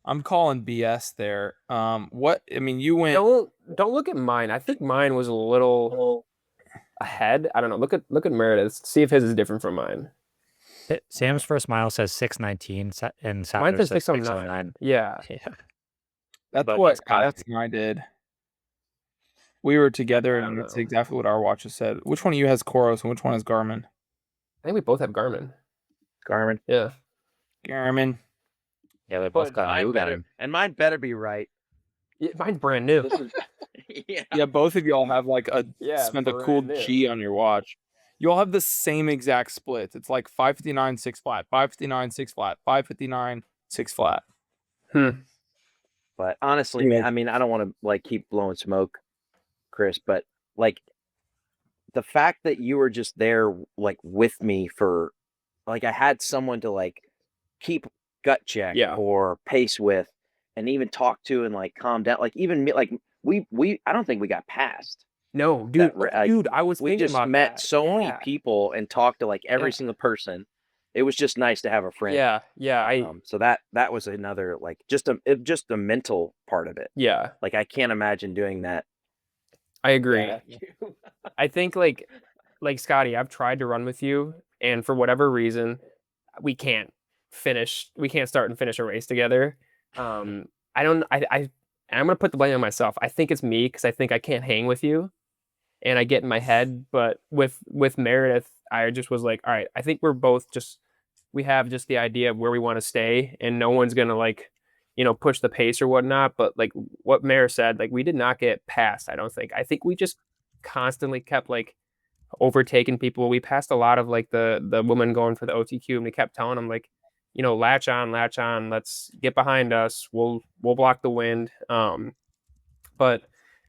I'm calling BS there. You went. Don't look at mine. I think mine was a little ahead. I don't know. Look at Meredith. See if his is different from mine. Sam's first mile says 6:19, and Mine Sadler says says 6:09. 6:09. Yeah. That's But what it's copy. Alex and I did. We were together, I don't and that's know. exactly what our watches said. Which one of you has Koros and which one has Garmin? I think we both have Garmin. Garmin. Yeah. Garmin. Yeah, they both got Mine new better, and mine better be right. Mine's brand new. Yeah. Yeah, both of y'all have like Yeah, spent a cool brand new. G on your watch. you all have the same exact splits. It's like 559 6 flat, 559 6 flat, 559 6 flat. But honestly, man, I mean, I don't want to like keep blowing smoke, Chris, but like the fact that you were just there like with me for like I had someone to like keep gut check or pace with and even talk to and like calm down. Like even me, like we I don't think we got past. No, dude, That, I was we thinking just about met that. so many people and talked to like every Yeah. single person. It was just nice to have a friend. Yeah. So that was another like just a mental part of it. Yeah. Like I can't imagine doing that. I agree. I think like Scotty, I've tried to run with you, and for whatever reason, we can't start and finish a race together. I'm gonna put the blame on myself. I think it's me because I think I can't hang with you, and I get in my head. But with Meredith, I just was like, all right, I think we have just the idea of where we want to stay, and no one's gonna like, push the pace or whatnot. But like what Mare said, like we did not get past. I don't think. I think we just constantly kept like overtaking people. We passed a lot of like the woman going for the OTQ, and we kept telling them like, latch on, let's get behind us. We'll block the wind. But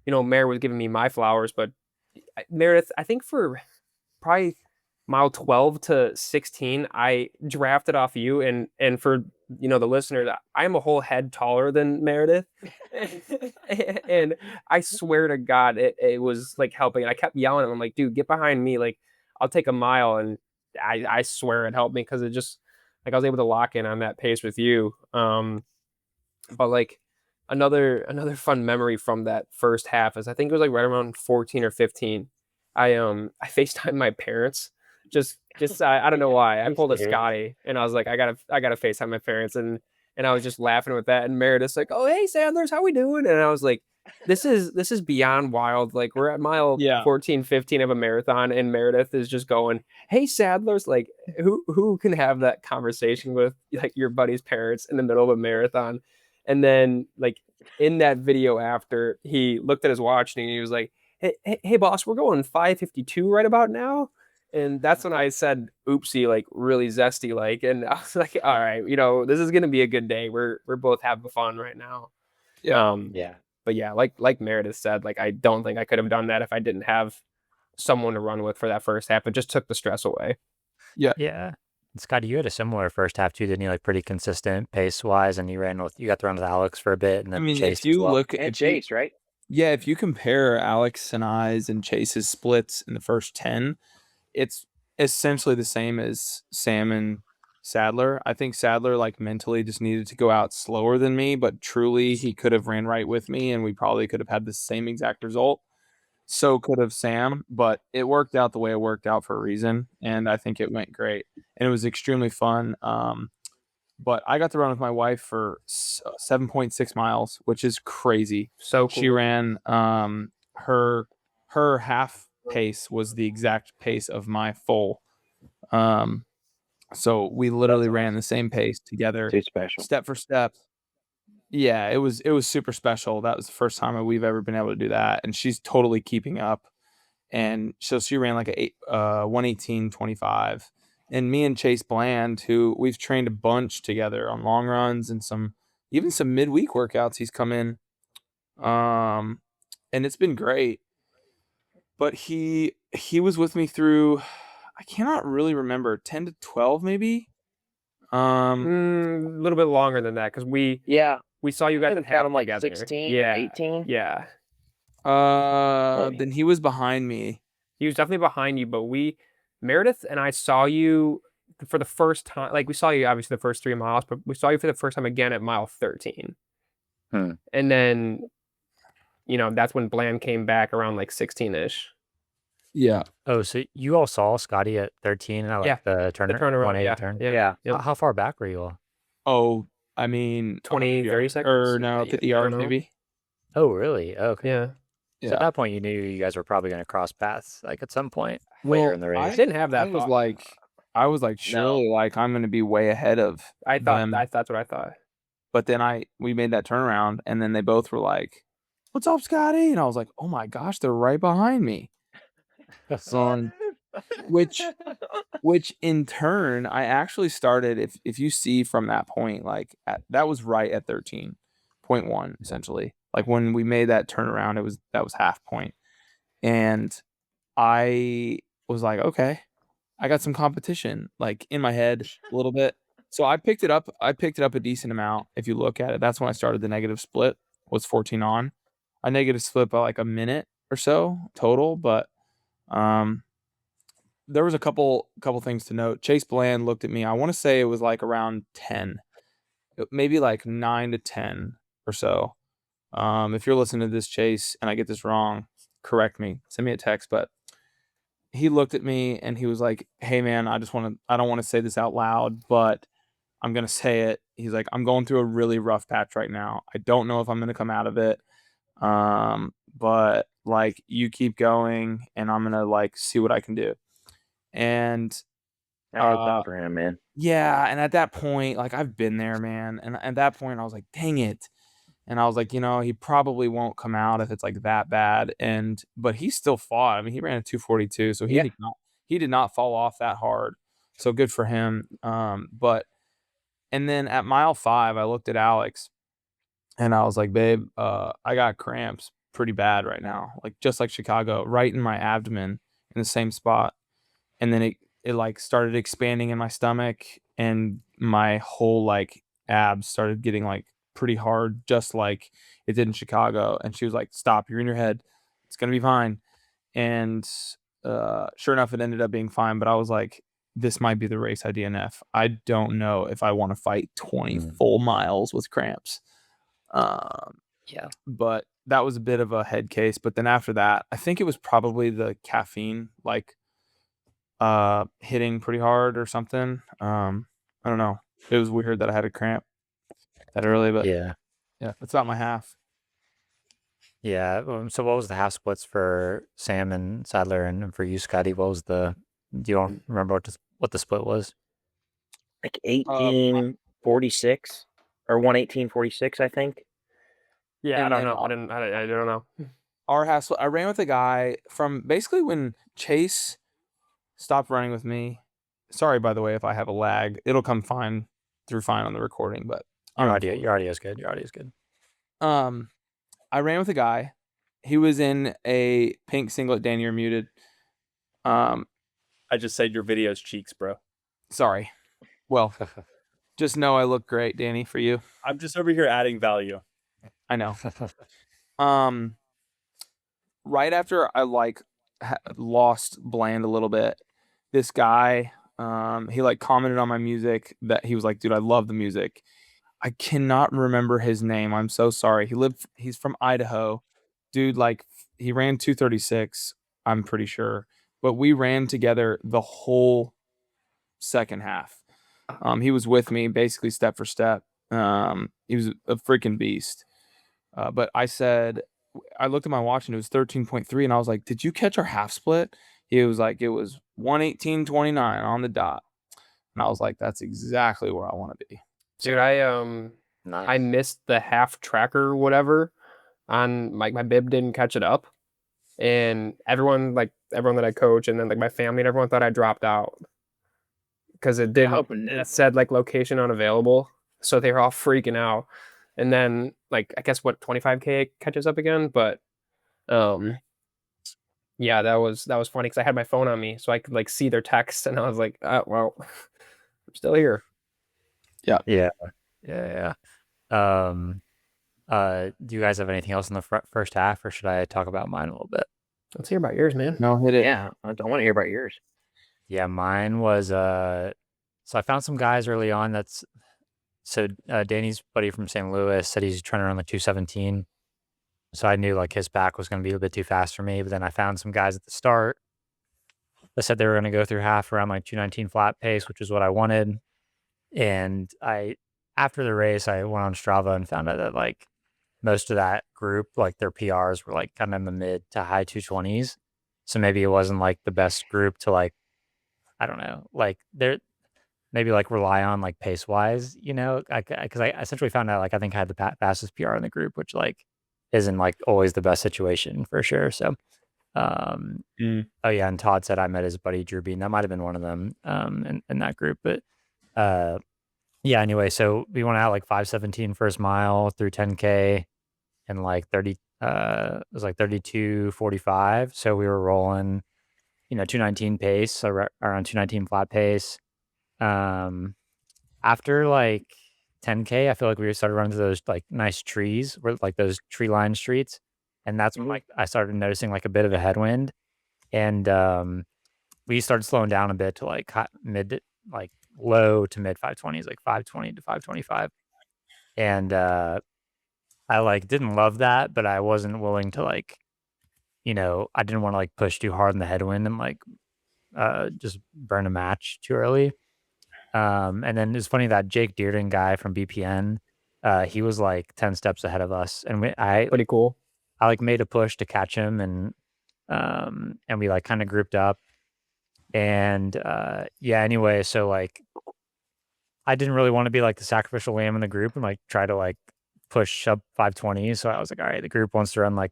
Mare was giving me my flowers, but Meredith, I think for probably mile 12 to 16, I drafted off you, and for the listener, that I'm a whole head taller than Meredith. And I swear to God, it was like helping. And I kept yelling at him, I'm like, dude, get behind me. Like, I'll take a mile. And I swear it helped me because it just like I was able to lock in on that pace with you. But like another fun memory from that first half is I think it was like right around 14 or 15. I FaceTimed my parents. Just I don't know why. I pulled a Scotty and I was like, I gotta FaceTime my parents, and I was just laughing with that. And Meredith's like, oh hey Sanders, how we doing? And I was like, this is beyond wild. Like we're at mile 14, 15 of a marathon, and Meredith is just going, hey Sadler's, like who can have that conversation with like your buddy's parents in the middle of a marathon? And then like in that video after, he looked at his watch and he was like, hey boss, we're going 5:52 right about now. And that's when I said oopsie, like really zesty, like, and I was like, all right, this is gonna be a good day. We're both having fun right now. But yeah, like Meredith said, like I don't think I could have done that if I didn't have someone to run with for that first half. It just took the stress away. Yeah. Scotty, you had a similar first half too, didn't you? Like pretty consistent pace wise, and you got to run with Alex for a bit, and then Chase if you look at Chase, right? Yeah, if you compare Alex and I's and Chase's splits in the first 10, it's essentially the same as Sam and Sadler. I think Sadler like mentally just needed to go out slower than me, but truly he could have ran right with me and we probably could have had the same exact result. So could have Sam, but it worked out the way it worked out for a reason, and I think it went great. And it was extremely fun. But I got to run with my wife for 7.6 miles, which is crazy. So cool. She ran her half pace was the exact pace of my full. So we literally ran the same pace together. Too special. Step for step. Yeah, it was super special. That was the first time we've ever been able to do that, and she's totally keeping up. And so she ran like a 1:18:25. And me and Chase Bland, who we've trained a bunch together on long runs and even some midweek workouts, he's come in. And it's been great. But he was with me through, I cannot really remember, 10 to 12 maybe. A little bit longer than that, because we saw you guys count them like together. 16, 18. Yeah. Then he was behind me. He was definitely behind you, but Meredith and I saw you for the first time. Like we saw you obviously the first 3 miles, but we saw you for the first time again at mile 13. And then, that's when Bland came back around like 16-ish. Yeah. Oh, so you all saw Scotty at 13 and the turnaround, 180 turn? Yeah. How far back were you all? Oh, I mean, 20, 30 seconds? Or no, 50 yards maybe. Oh, really? Okay. Yeah. So at that point, you knew you guys were probably going to cross paths like at some point later in the race. I didn't have that. I was like, surely, like I'm going to be way ahead of them. That's what I thought. But then we made that turnaround, and then they both were like, "What's up, Scotty?" And I was like, "Oh my gosh, they're right behind me." So which in turn, I actually started, if you see from that point, like that was right at 13.1, essentially. Like when we made that turnaround, that was half point. And I was like, okay, I got some competition, like in my head a little bit. So I picked it up a decent amount. If you look at it, that's when I started the negative split, was 14 on. I negative split by like a minute or so total, but there was a couple things to note. Chase Bland looked at me. I want to say it was like around 10, maybe like 9 to 10 or so. If you're listening to this, Chase, and I get this wrong, correct me. Send me a text. But he looked at me and he was like, "Hey man, I don't want to say this out loud, but I'm gonna say it." He's like, "I'm going through a really rough patch right now. I don't know if I'm gonna come out of it. But like you keep going and I'm gonna like see what I can do." And I hope that for him, man. yeah, and at that point, like I've been there, man. And at that point I was like, dang it. And I was like, he probably won't come out if it's like that bad. But he still fought. I mean, he ran a 242, so he did not fall off that hard. So good for him. And then at mile 5, I looked at Alex and I was like, babe, I got cramps pretty bad right now. Like just like Chicago, right in my abdomen in the same spot. And then it like started expanding in my stomach and my whole like abs started getting like pretty hard, just like it did in Chicago. And she was like, stop, you're in your head, it's gonna be fine. And sure enough, it ended up being fine. But I was like, this might be the race I DNF. I don't know if I want to fight 20 full miles with cramps. Yeah, but that was a bit of a head case. But then after that, I think it was probably the caffeine, like hitting pretty hard or something. I don't know. It was weird that I had a cramp that early, but yeah. That's about my half. Yeah. So what was the half splits for Sam and Sadler, and for you, Scotty? Do you remember what the split was? Like 1846 or 1:18:46, I think. Yeah, And I don't then know. I don't know. Our half split, I ran with a guy from basically when Chase stopped running with me. Sorry, by the way, if I have a lag, it'll come fine on the recording, but Your audio is good. Your audio is good. I ran with a guy. He was in a pink singlet. Danny, you're muted. I just said your video's cheeks, bro. Sorry. Well, just know I look great, Danny, for you. I'm just over here adding value. I know. Right after I like lost Bland a little bit, this guy, he like commented on my music that he was like, dude, I love the music. I cannot remember his name. I'm so sorry. He's from Idaho. Dude, like he ran 236, I'm pretty sure. But we ran together the whole second half. He was with me basically step for step. He was a freaking beast. But I looked at my watch and it was 13.3 and I was like, did you catch our half split? He was like, it was 1:18:29 on the dot. And I was like, that's exactly where I want to be. Dude, Nice. I missed the half tracker or whatever on my bib didn't catch it up. And everyone that I coach and then like my family and everyone thought I dropped out. Because it said like location unavailable. So they were all freaking out. And then like I guess 25K catches up again, but yeah, that was funny because I had my phone on me so I could like see their text and I was like, well, I'm still here. Yeah. Do you guys have anything else in the first half, or should I talk about mine a little bit? Let's hear about yours, man. No, hit it. Yeah, I want to hear about yours. Yeah, mine was so I found some guys early on Danny's buddy from St. Louis said he's trying to run like 217. So I knew like his back was going to be a bit too fast for me, but then I found some guys at the start that said they were going to go through half around my 219 flat pace, which is what I wanted. And after the race, I went on Strava and found out that like most of that group, like their PRs were like kind of in the mid to high 220s. So maybe it wasn't like the best group to like, I don't know, like they're maybe like rely on like pace wise, because I essentially found out like I think I had the fastest PR in the group, which like isn't like always the best situation for sure. So Oh yeah, and Todd said I met his buddy Drew Bean. That might have been one of them in that group. But yeah, anyway, so we went out like 5:17 first mile through 10K and like 30 it was like 32:45. So we were rolling, 219 pace, so around 219 flat pace. After like 10K, I feel like we started running to those like nice trees, where like those tree lined streets. And that's when like I started noticing like a bit of a headwind. And we started slowing down a bit to like like low to mid 520s, like 520 to 525. And I like didn't love that, but I wasn't willing to like, I didn't want to like push too hard in the headwind and like just burn a match too early. And then it's funny that Jake Dearden guy from BPN, he was like 10 steps ahead of us, and Pretty cool. I like made a push to catch him, and we like kind of grouped up, and yeah. Anyway, so like I didn't really want to be like the sacrificial lamb in the group and like try to like push up 520. So I was like, all right, the group wants to run like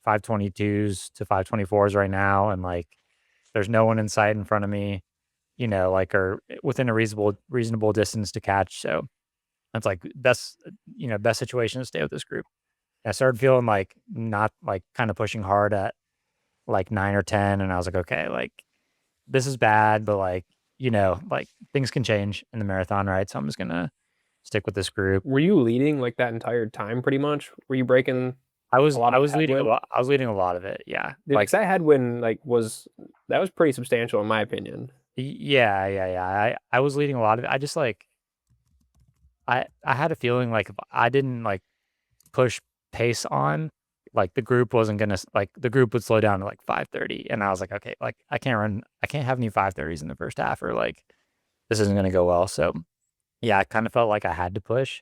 522s to 524s right now, and like there's no one in sight in front of me, like or within a reasonable distance to catch. So that's like best situation to stay with this group. I started feeling like not like kind of pushing hard at like 9 or 10. And I was like, okay, like this is bad, but like, like things can change in the marathon, right? So I'm just going to stick with this group. Were you leading like that entire time pretty much? Were you breaking? I was lot of leading a headwind? lot. I was leading a lot of it. Yeah. Like that headwind was pretty substantial in my opinion. Yeah. I was leading a lot of it. I just like, I had a feeling like if I didn't like push pace on, like the group wasn't gonna like the group would slow down to like 5:30, and I was like, okay, like I can't have any 5:30s in the first half, or like this isn't gonna go well. So yeah, I kind of felt like I had to push.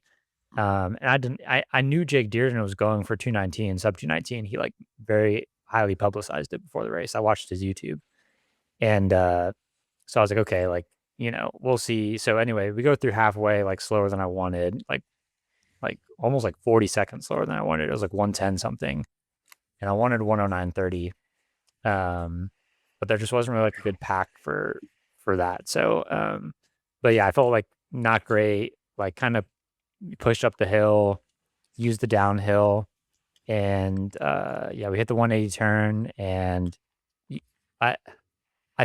And I knew Jake Dearden was going for 219, sub 219. He like very highly publicized it before the race. I watched his YouTube, and so I was like, okay, like we'll see. So anyway, we go through halfway like slower than I wanted, like almost like 40 seconds slower than I wanted. It was like 110 something, and I wanted 109.30. But there just wasn't really like a good pack for that. So, but yeah, I felt like not great. Like kind of pushed up the hill, used the downhill, and yeah, we hit the 180 turn, and I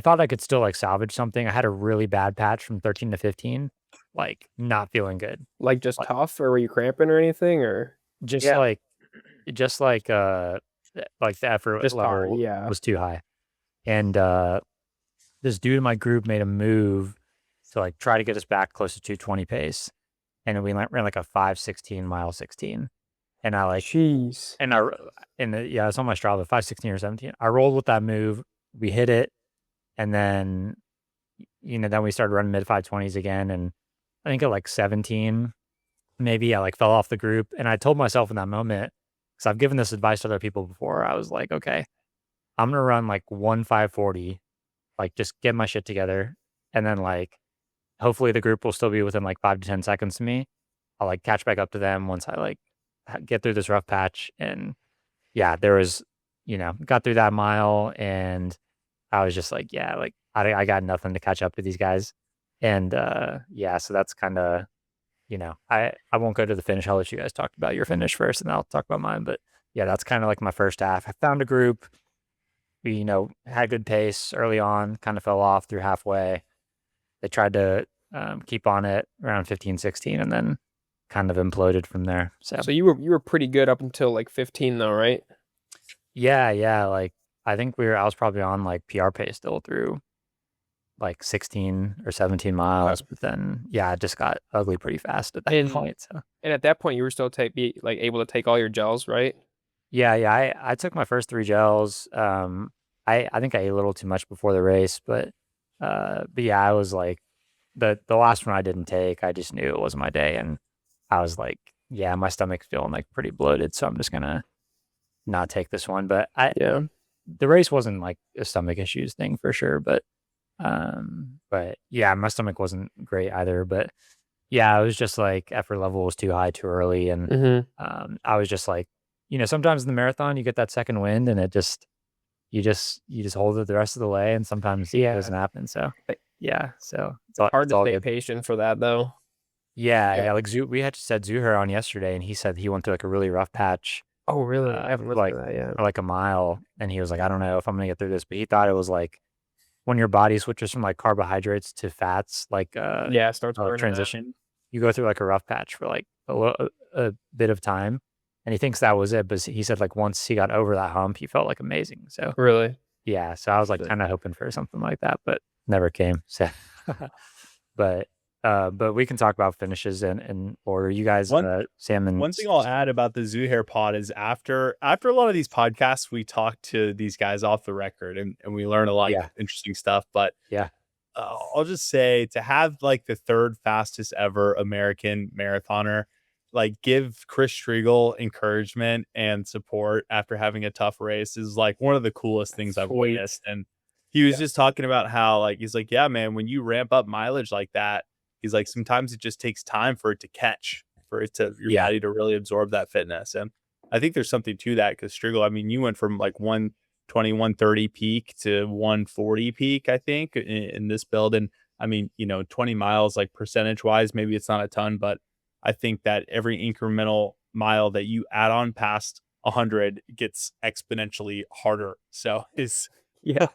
thought I could still like salvage something. I had a really bad patch from 13 to 15, like not feeling good. Like just tough, or were you cramping or anything, or just Yeah. like the effort Just hard, level yeah. was too high. And this dude in my group made a move to like try to get us back close to 220 pace. And we ran like a 5:16 mile 16. And I like jeez. and yeah, it's on my Strava, 5:16 or 17. I rolled with that move, we hit it, and then then we started running mid 520s again. And I think at like 17, maybe I like fell off the group. And I told myself in that moment, because I've given this advice to other people before, I was like, okay, I'm gonna run like 1:5:40, like just get my shit together, and then like hopefully the group will still be within like 5 to 10 seconds to me. I'll like catch back up to them once I like get through this rough patch. And yeah, there was, got through that mile, and I was just like, yeah, like I got nothing to catch up to these guys. And yeah, so that's kind of, I won't go to the finish. I'll let you guys talk about your finish first, and I'll talk about mine. But yeah, that's kind of like my first half. I found a group. We, had good pace early on, kind of fell off through halfway. They tried to keep on it around 15, 16, and then kind of imploded from there. So you were pretty good up until like 15 though, right? Yeah. Like I think I was probably on like PR pace still through like 16 or 17 miles, but then yeah, it just got ugly pretty fast at that point. So And at that point, you were still able to take all your gels, right? yeah. I took my first 3 gels. I think I ate a little too much before the race, but yeah, I was like the last one I didn't take. I just knew it wasn't my day, and I was like, yeah, my stomach's feeling like pretty bloated, so I'm just gonna not take this one. But the race wasn't like a stomach issues thing for sure, but yeah, my stomach wasn't great either. But yeah, it was just like effort level was too high too early, and I was just like, sometimes in the marathon you get that second wind, and it just you just hold it the rest of the way, and sometimes it doesn't happen. So yeah, so Hard it's to all stay good. patient for that though. Yeah. Like we had said Zuher on yesterday, and he said he went through like a really rough patch. Oh really? I haven't listened to that yet. For like a mile, and he was like, I don't know if I'm gonna get through this, but he thought it was like when your body switches from like carbohydrates to fats, like It starts burning transition. You go through like a rough patch for like a bit of time, and he thinks that was it. But he said like once he got over that hump, he felt like amazing. So Really? yeah, so I was like kind of hoping for something like that, but never came. So, but we can talk about finishes and order. You guys, Sam and one thing I'll add about the Zuhair pod is after a lot of these podcasts, we talk to these guys off the record and we learn a lot of interesting stuff. But I'll just say to have like the 3rd fastest ever American marathoner, like give Chris Strieg encouragement and support after having a tough race is like one of the coolest things I've witnessed. And he was just talking about how like, he's like, yeah, man, when you ramp up mileage like that, he's like, sometimes it just takes time for it to catch, for it to your body to really absorb that fitness. And I think there's something to that because Strieg, I mean, you went from like 120, 130 peak to 140 peak, I think, in this build. And I mean, 20 miles, like percentage wise, maybe it's not a ton, but I think that every incremental mile that you add on past 100 gets exponentially harder. So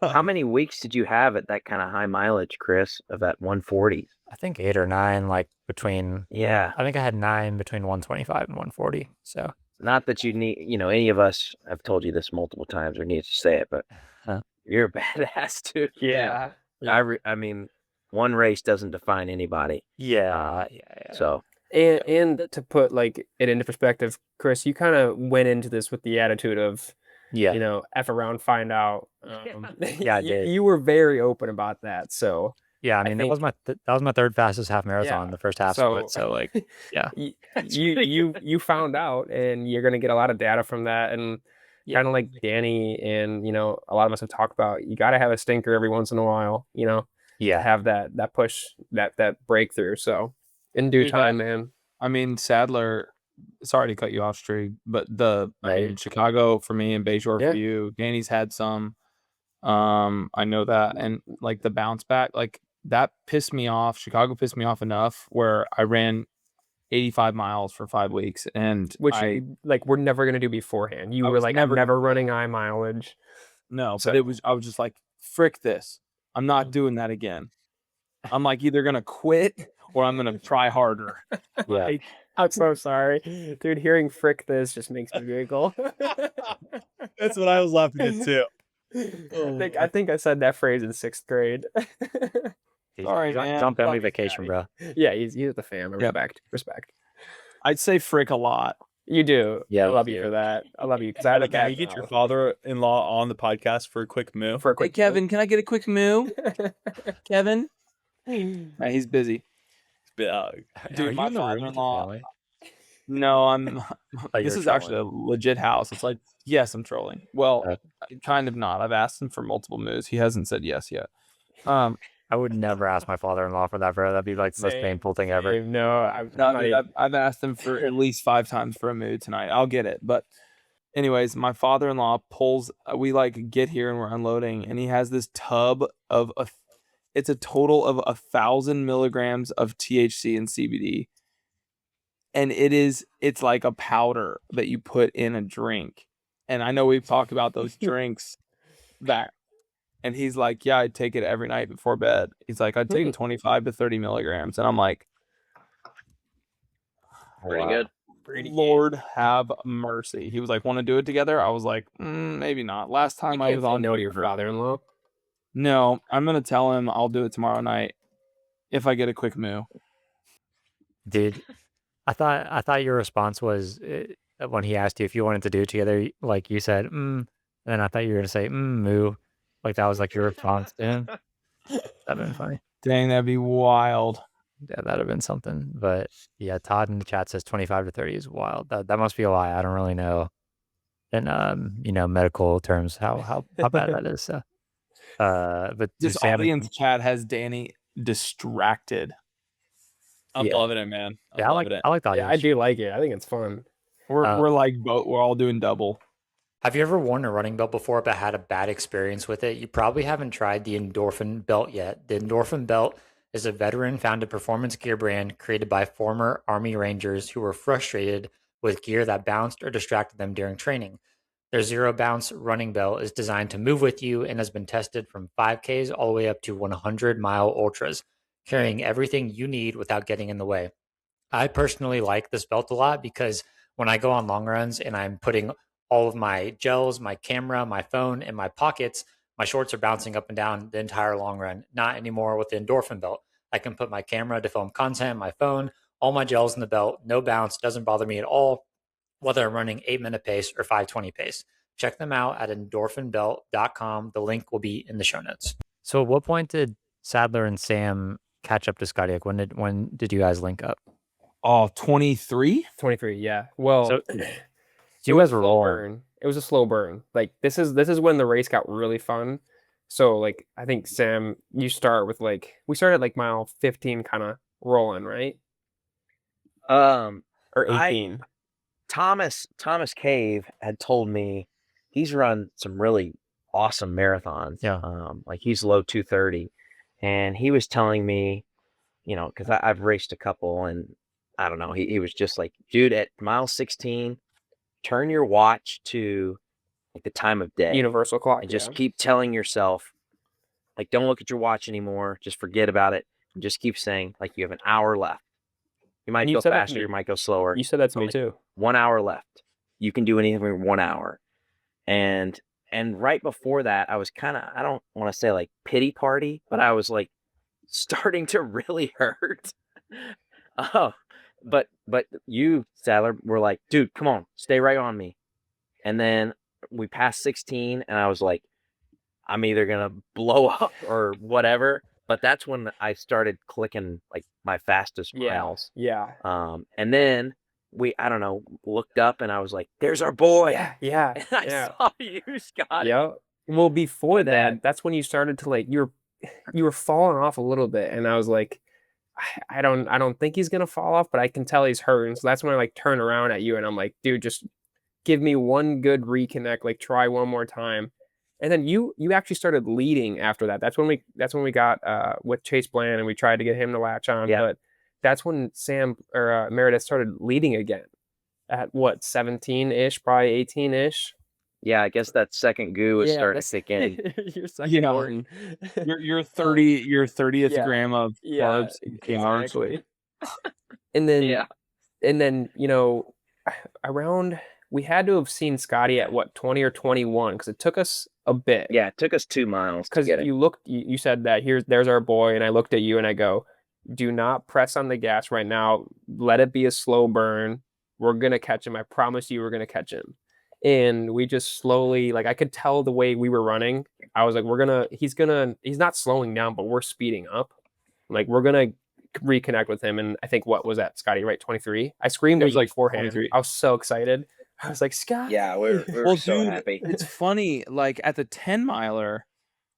How many weeks did you have at that kind of high mileage, Chris, of that 140? I think 8 or 9, like between. Yeah. I think I had 9 between 125 and 140. So not that you need, any of us have told you this multiple times or need to say it, but you're a badass, dude. Yeah. I mean, one race doesn't define anybody. Yeah. So. And to put like it into perspective, Chris, you kind of went into this with the attitude of, F around, find out. I did. You were very open about that. So yeah, I mean, that was my 3rd fastest half marathon, the first half split. So like, you found out, and you're gonna get a lot of data from that, and kind of like Danny and a lot of us have talked about. You got to have a stinker every once in a while. Have that push, that breakthrough. So in due time, man. I mean, Sadler, sorry to cut you off, Strieg, but I mean, Chicago for me and Bayshore for you. Danny's had some. I know that. And like the bounce back, like that pissed me off. Chicago pissed me off enough where I ran 85 miles for 5 weeks. And which we're never going to do beforehand. You were like, I'm never running high mileage. No, so, but I was just like, frick this. I'm not doing that again. I'm like either going to quit or I'm going to try harder. Yeah. I'm so sorry. Dude, hearing frick this just makes me giggle. That's what I was laughing at too. I think I said that phrase in 6th grade. Sorry, man. Don't family vacation, bro. Yeah, he's the fam. Respect. I'd say frick a lot. You do. Yeah, I love you for that. I love you because I had a Can you get your father-in-law on the podcast for a quick moo? Hey, Kevin, can I get a quick moo? Kevin? He's busy. Dude, my father-in-law. No, I'm. This is actually a legit house. It's like, yes, I'm trolling. Well, kind of not. I've asked him for multiple moves. He hasn't said yes yet. I would never ask my father-in-law for that, bro. That'd be like the most painful thing ever. I've asked him for at least 5 times for a mood tonight. I'll get it. But anyways, my father-in-law pulls. We like get here and we're unloading, and he has this tub of it's a total of 1,000 milligrams of THC and CBD. And it's like a powder that you put in a drink. And I know we've talked about those drinks back. And he's like, yeah, I take it every night before bed. He's like, I take 25 to 30 milligrams. And I'm like, pretty good. Lord have mercy. He was like, want to do it together? I was like, maybe not. Last time I was on to your father-in-law. No, I'm going to tell him I'll do it tomorrow night if I get a quick moo. Dude, I thought your response was when he asked you if you wanted to do it together, like you said, and then I thought you were going to say, moo. Like that was like your response to him. That'd have been funny. Dang, that'd be wild. Yeah, that'd have been something. But yeah, Todd in the chat says 25 to 30 is wild. That must be a lie. I don't really know in medical terms how bad that is. So but this audience chat has Danny distracted. I'm loving it, man. I like the audience. Yeah, I do like it. I think it's fun. We're like we're all doing double. Have you ever worn a running belt before but had a bad experience with it? You probably haven't tried the Endorphin belt yet. The Endorphin belt is a veteran-founded performance gear brand created by former Army Rangers who were frustrated with gear that bounced or distracted them during training. Their zero bounce running belt is designed to move with you and has been tested from 5Ks all the way up to 100-mile ultras, carrying everything you need without getting in the way. I personally like this belt a lot because when I go on long runs and I'm putting all of my gels, my camera, my phone in my pockets, my shorts are bouncing up and down the entire long run. Not anymore with the Endorphin belt. I can put my camera to film content, my phone, all my gels in the belt, no bounce, doesn't bother me at all, whether I'm running 8-minute pace or 520 pace. Check them out at endorphinbelt.com. The link will be in the show notes. So at what point did Sadler and Sam catch up to Scotty? Like when did you guys link up? Oh, 23? 23, yeah. Well, So it you was guys a were slow rolling. burn. It was a slow burn. Like this is when the race got really fun. So like I think Sam, you start with like we started like mile 15 kind of rolling, right? Um, Or I- 18. Thomas Cave had told me he's run some really awesome marathons. Yeah. Like he's low 230, and he was telling me, you know, because I've raced a couple, and I don't know, he was just like, dude, at mile 16, turn your watch to like the time of day Universal clock. and just yeah. keep telling yourself, like, don't look at your watch anymore, just forget about it, and just keep saying, like, you have an hour left. You might And you go said that to faster, me. you might go slower. You said that to me Like, too. 1 hour left. You can do anything in 1 hour. And right before that, I was kind of, I don't want to say like pity party, but I was like starting to really hurt. Oh, but you, Sadler, were like, dude, come on, stay right on me. And then we passed 16, and I was like, I'm either gonna blow up or whatever. But that's when I started clicking like my fastest miles. Yeah. And then I don't know, looked up, and I was like, there's our boy. Yeah. And I saw you, Scotty. Yeah. Well, before And then- that's when you started to like you were falling off a little bit, and I was like, I don't think he's gonna fall off, but I can tell he's hurting. So that's when I like turn around at you, and I'm like, dude, just give me one good reconnect, like try one more time. And then you actually started leading after that. That's when we got with Chase Bland, and we tried to get him to latch on. Yeah. But that's when Sam or Meredith started leading again at what 17-ish, probably 18-ish. Yeah, I guess that second goo was starting to kick in. Your second You know, Morton. Your 30th Yeah. gram of carbs came out. exactly. And then Yeah. and then around we had to have seen Scotty at what 20 or 21 because it took us a bit. Yeah, it took us 2 miles to Because get it. you said that there's our boy, and I looked at you and I go, do not press on the gas right now. Let it be a slow burn. We're gonna catch him. I promise you, we're gonna catch him. And we just slowly, like I could tell the way we were running. I was like, he's not slowing down, but we're speeding up. Like we're gonna reconnect with him. And I think what was that, Scotty? Right, 23. I screamed It at was you like beforehand. 23. I was so excited. I was like, Scott. Yeah, we were Well, so dude, happy. it's funny. Like at the 10 miler,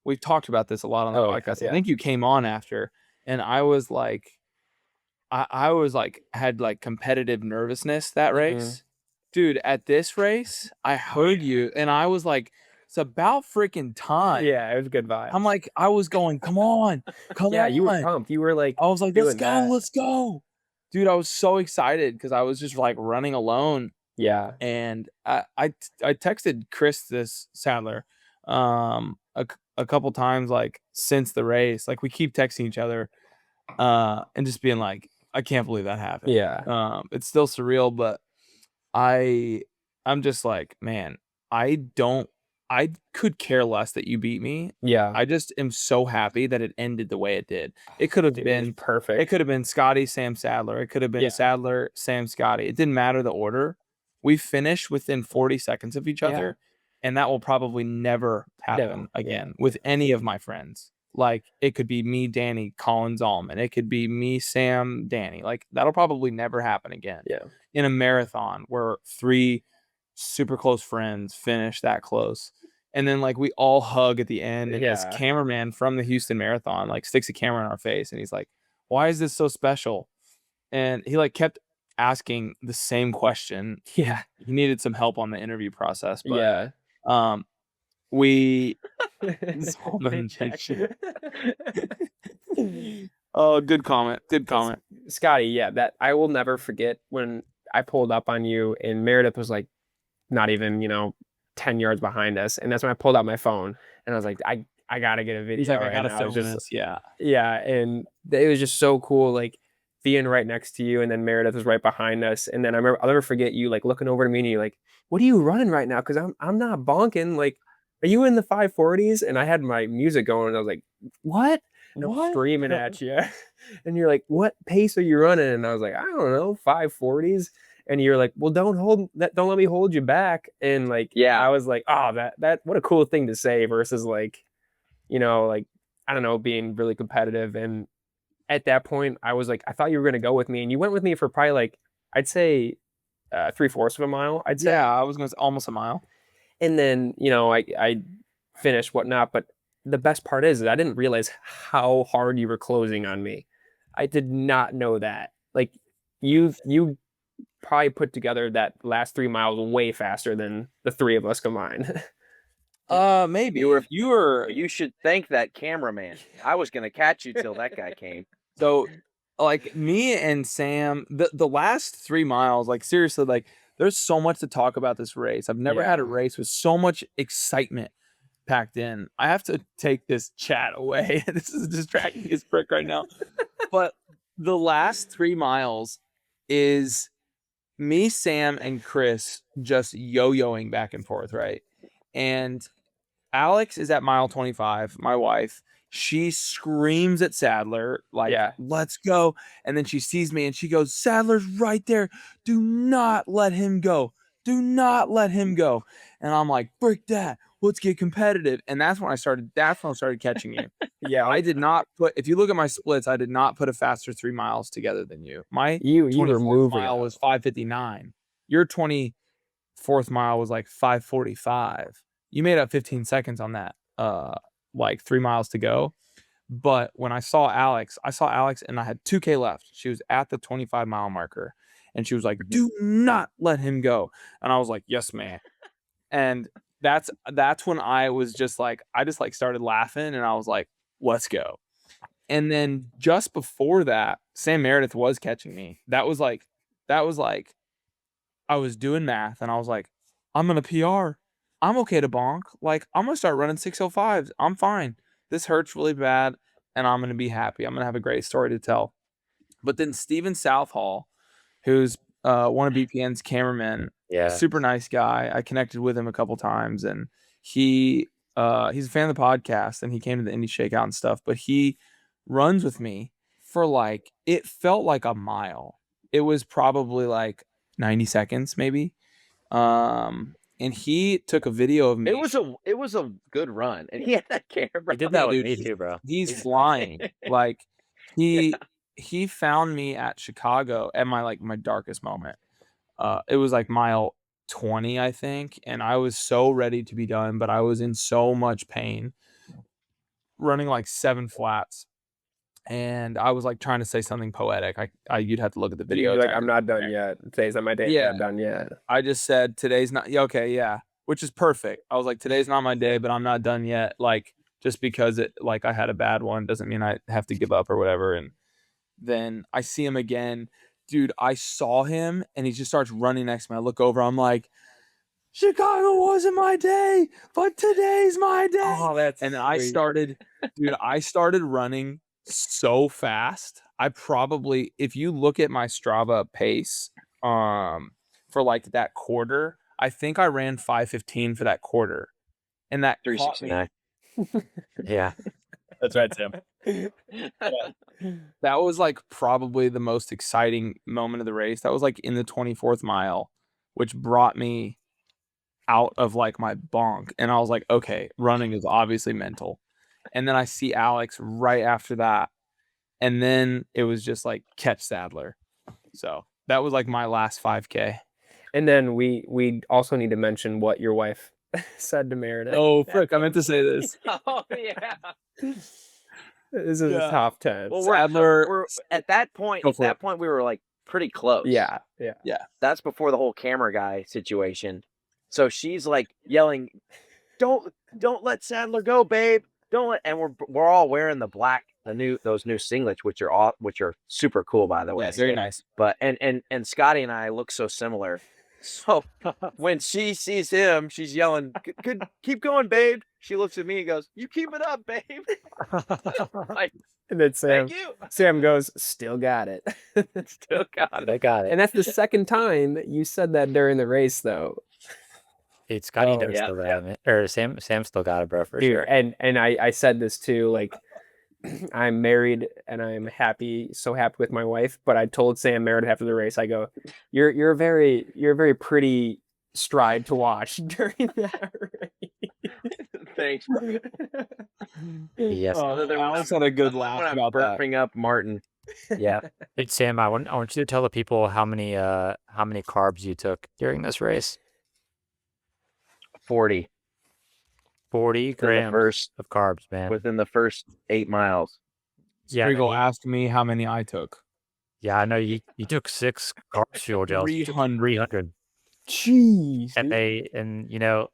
we've talked about this a lot on the Oh, podcast. yeah. I think you came on after, and I was like, I was like, had like competitive nervousness that race. Dude, at this race, I heard you, and I was like, it's about freaking time. Yeah, it was a good vibe. I'm like, I was going, come on, come yeah, on. you were pumped. You were like, I was like, let's doing go, that. let's go. Dude, I was so excited because I was just like running alone. yeah, And I texted Chris Sadler a couple times like since the race. Like we keep texting each other and just being like, I can't believe that happened. yeah, It's still surreal, but I'm just like, man, I could care less that you beat me. yeah. I just am so happy that it ended the way it did. It could have Dude, it was been perfect. It could have been Scotty, Sam, Sadler. It could have been Yeah. Sadler, Sam, Scotty. It didn't matter the order. We finished within 40 seconds of each Yeah. other, and that will probably never happen No, again with any of my friends. Like it could be me, Danny, Colin Zalman. It could be me, Sam, Danny. Like that'll probably never happen again. Yeah. In a marathon where 3 super close friends finish that close. And then like we all hug at the end, and this Yeah. cameraman from the Houston Marathon like sticks a camera in our face, and he's like, "Why is this so special?" And he like kept asking the same question. Yeah. He needed some help on the interview process, but Yeah. we It's all the injection. Oh, good comment. Good comment. Scotty, yeah, that I will never forget when I pulled up on you and Meredith was like not even, 10 yards behind us. And that's when I pulled out my phone and I was like, I gotta get a video. He's like, I right gotta now. film Just, this. Yeah. Yeah. And it was just so cool, like being right next to you. And then Meredith was right behind us. And then I'll never forget you like looking over to me and you're like, what are you running right now? Cause I'm not bonking. Like, are you in the 540s? And I had my music going and I was like, what? And I'm screaming at you. And you're like, what pace are you running? And I was like, I don't know, 540s. And you're like, well, don't let me hold you back. And like, Yeah. I was like, oh, that what a cool thing to say versus like, like, I don't know, being really competitive. And at that point, I was like, I thought you were going to go with me. And you went with me for probably like, I'd say 3/4 of a mile. I'd say. Yeah, I was going to say almost a mile. And then, I finished whatnot. But the best part is I didn't realize how hard you were closing on me. I did not know that. Like you probably put together that last 3 miles way faster than the three of us combined. Maybe You should thank that cameraman. I was gonna catch you till that guy came. so like me and Sam, the last 3 miles, like seriously, like there's so much to talk about this race. I've never had a race with so much excitement packed in. I have to take this chat away. This is distracting as frick right now. But the last 3 miles is me, Sam, and Chris just yo-yoing back and forth, right? And Alex is at mile 25, my wife. She screams at Sadler, like, let's go. And then she sees me and she goes, Sadler's right there. Do not let him go. Do not let him go. And I'm like, frick that. Let's get competitive. And that's when I started catching you. Yeah. I did not put, if you look at my splits, I did not put a faster 3 miles together than you. My you were 24th moving mile was 5:59. Your 24th mile was like 5:45. You made up 15 seconds on that, like 3 miles to go. But when I saw Alex and I had 2K left. She was at the 25-mile marker and she was like, do not let him go. And I was like, yes, man. And that's when I was just like, I just like started laughing and I was like, let's go. And then just before that, Sam Meredith was catching me. That was like, I was doing math and I was like, I'm going to PR. I'm okay to bonk. Like, I'm going to start running 6:05s. I'm fine. This hurts really bad and I'm going to be happy. I'm going to have a great story to tell. But then Steven Southall, who's one of BPN's cameramen, super nice guy. I connected with him a couple times and he's a fan of the podcast and he came to the Indie Shakeout and stuff, but he runs with me for like, it felt like a mile. It was probably like 90 seconds maybe. And he took a video of me. It was a good run, and he had that camera. He did that with me too, bro. He's flying. Like he found me at Chicago at my darkest moment. It was like mile 20, I think, and I was so ready to be done, but I was in so much pain, running like 7 flats. And I was like trying to say something poetic. You'd have to look at the video. You're like, I'm not done yet. Today's not my day. Yeah. I'm not done yet. I just said today's not okay, yeah. Which is perfect. I was like, today's not my day, but I'm not done yet. Like, just because I had a bad one doesn't mean I have to give up or whatever. And then I see him again. Dude, I saw him and he just starts running next to me. I look over, I'm like, Chicago wasn't my day, but today's my day. Oh, that's and sweet. I started running so fast. I probably, if you look at my Strava pace, for like that quarter, I think I ran 5:15 for that quarter. And that 369. Yeah. That's right, Sam. That was like probably the most exciting moment of the race. That was like in the 24th mile, which brought me out of like my bonk. And I was like, okay, running is obviously mental. And then I see Alex right after that. And then it was just like catch Sadler. So that was like my last 5K. And then we also need to mention what your wife said to Meredith. Oh, frick. I meant to say this. Oh, yeah. This is a top 10. Well, Sadler. we're at that point. Go At for that it. point, we were like pretty close. Yeah. That's before the whole camera guy situation. So she's like yelling, "Don't let Sadler go, babe! Don't let." And we're all wearing the black, those new singlets, which are super cool, by the way. Yeah, very nice. But and Scotty and I look so similar. So when she sees him, she's yelling, "Good, keep going, babe." She looks at me and goes, "You keep it up, babe." Like, And then thank you. Sam goes, "Still got it." Still got it. I got it. And that's the second time you said that during the race, though. Dude, Scotty Oh, does yeah, still yeah. have it. Or Sam still got it, bro, for Dude, sure. and I said this too, like, I'm married and I'm so happy with my wife, but I told Sam Meredith after the race, I go, you're a very pretty stride to watch during that race. Thanks. Yes. I always had a good laugh When I'm about that. burping up Martin. Yeah. Dude, Sam, I want you to tell the people how many carbs you took during this race. 40 40 grams of carbs, man. within the first 8 miles. Yeah, Striegel asked me how many I took. yeah, I know you took 6 carb fuel gels. You took 300. 300. Jeez. And you know,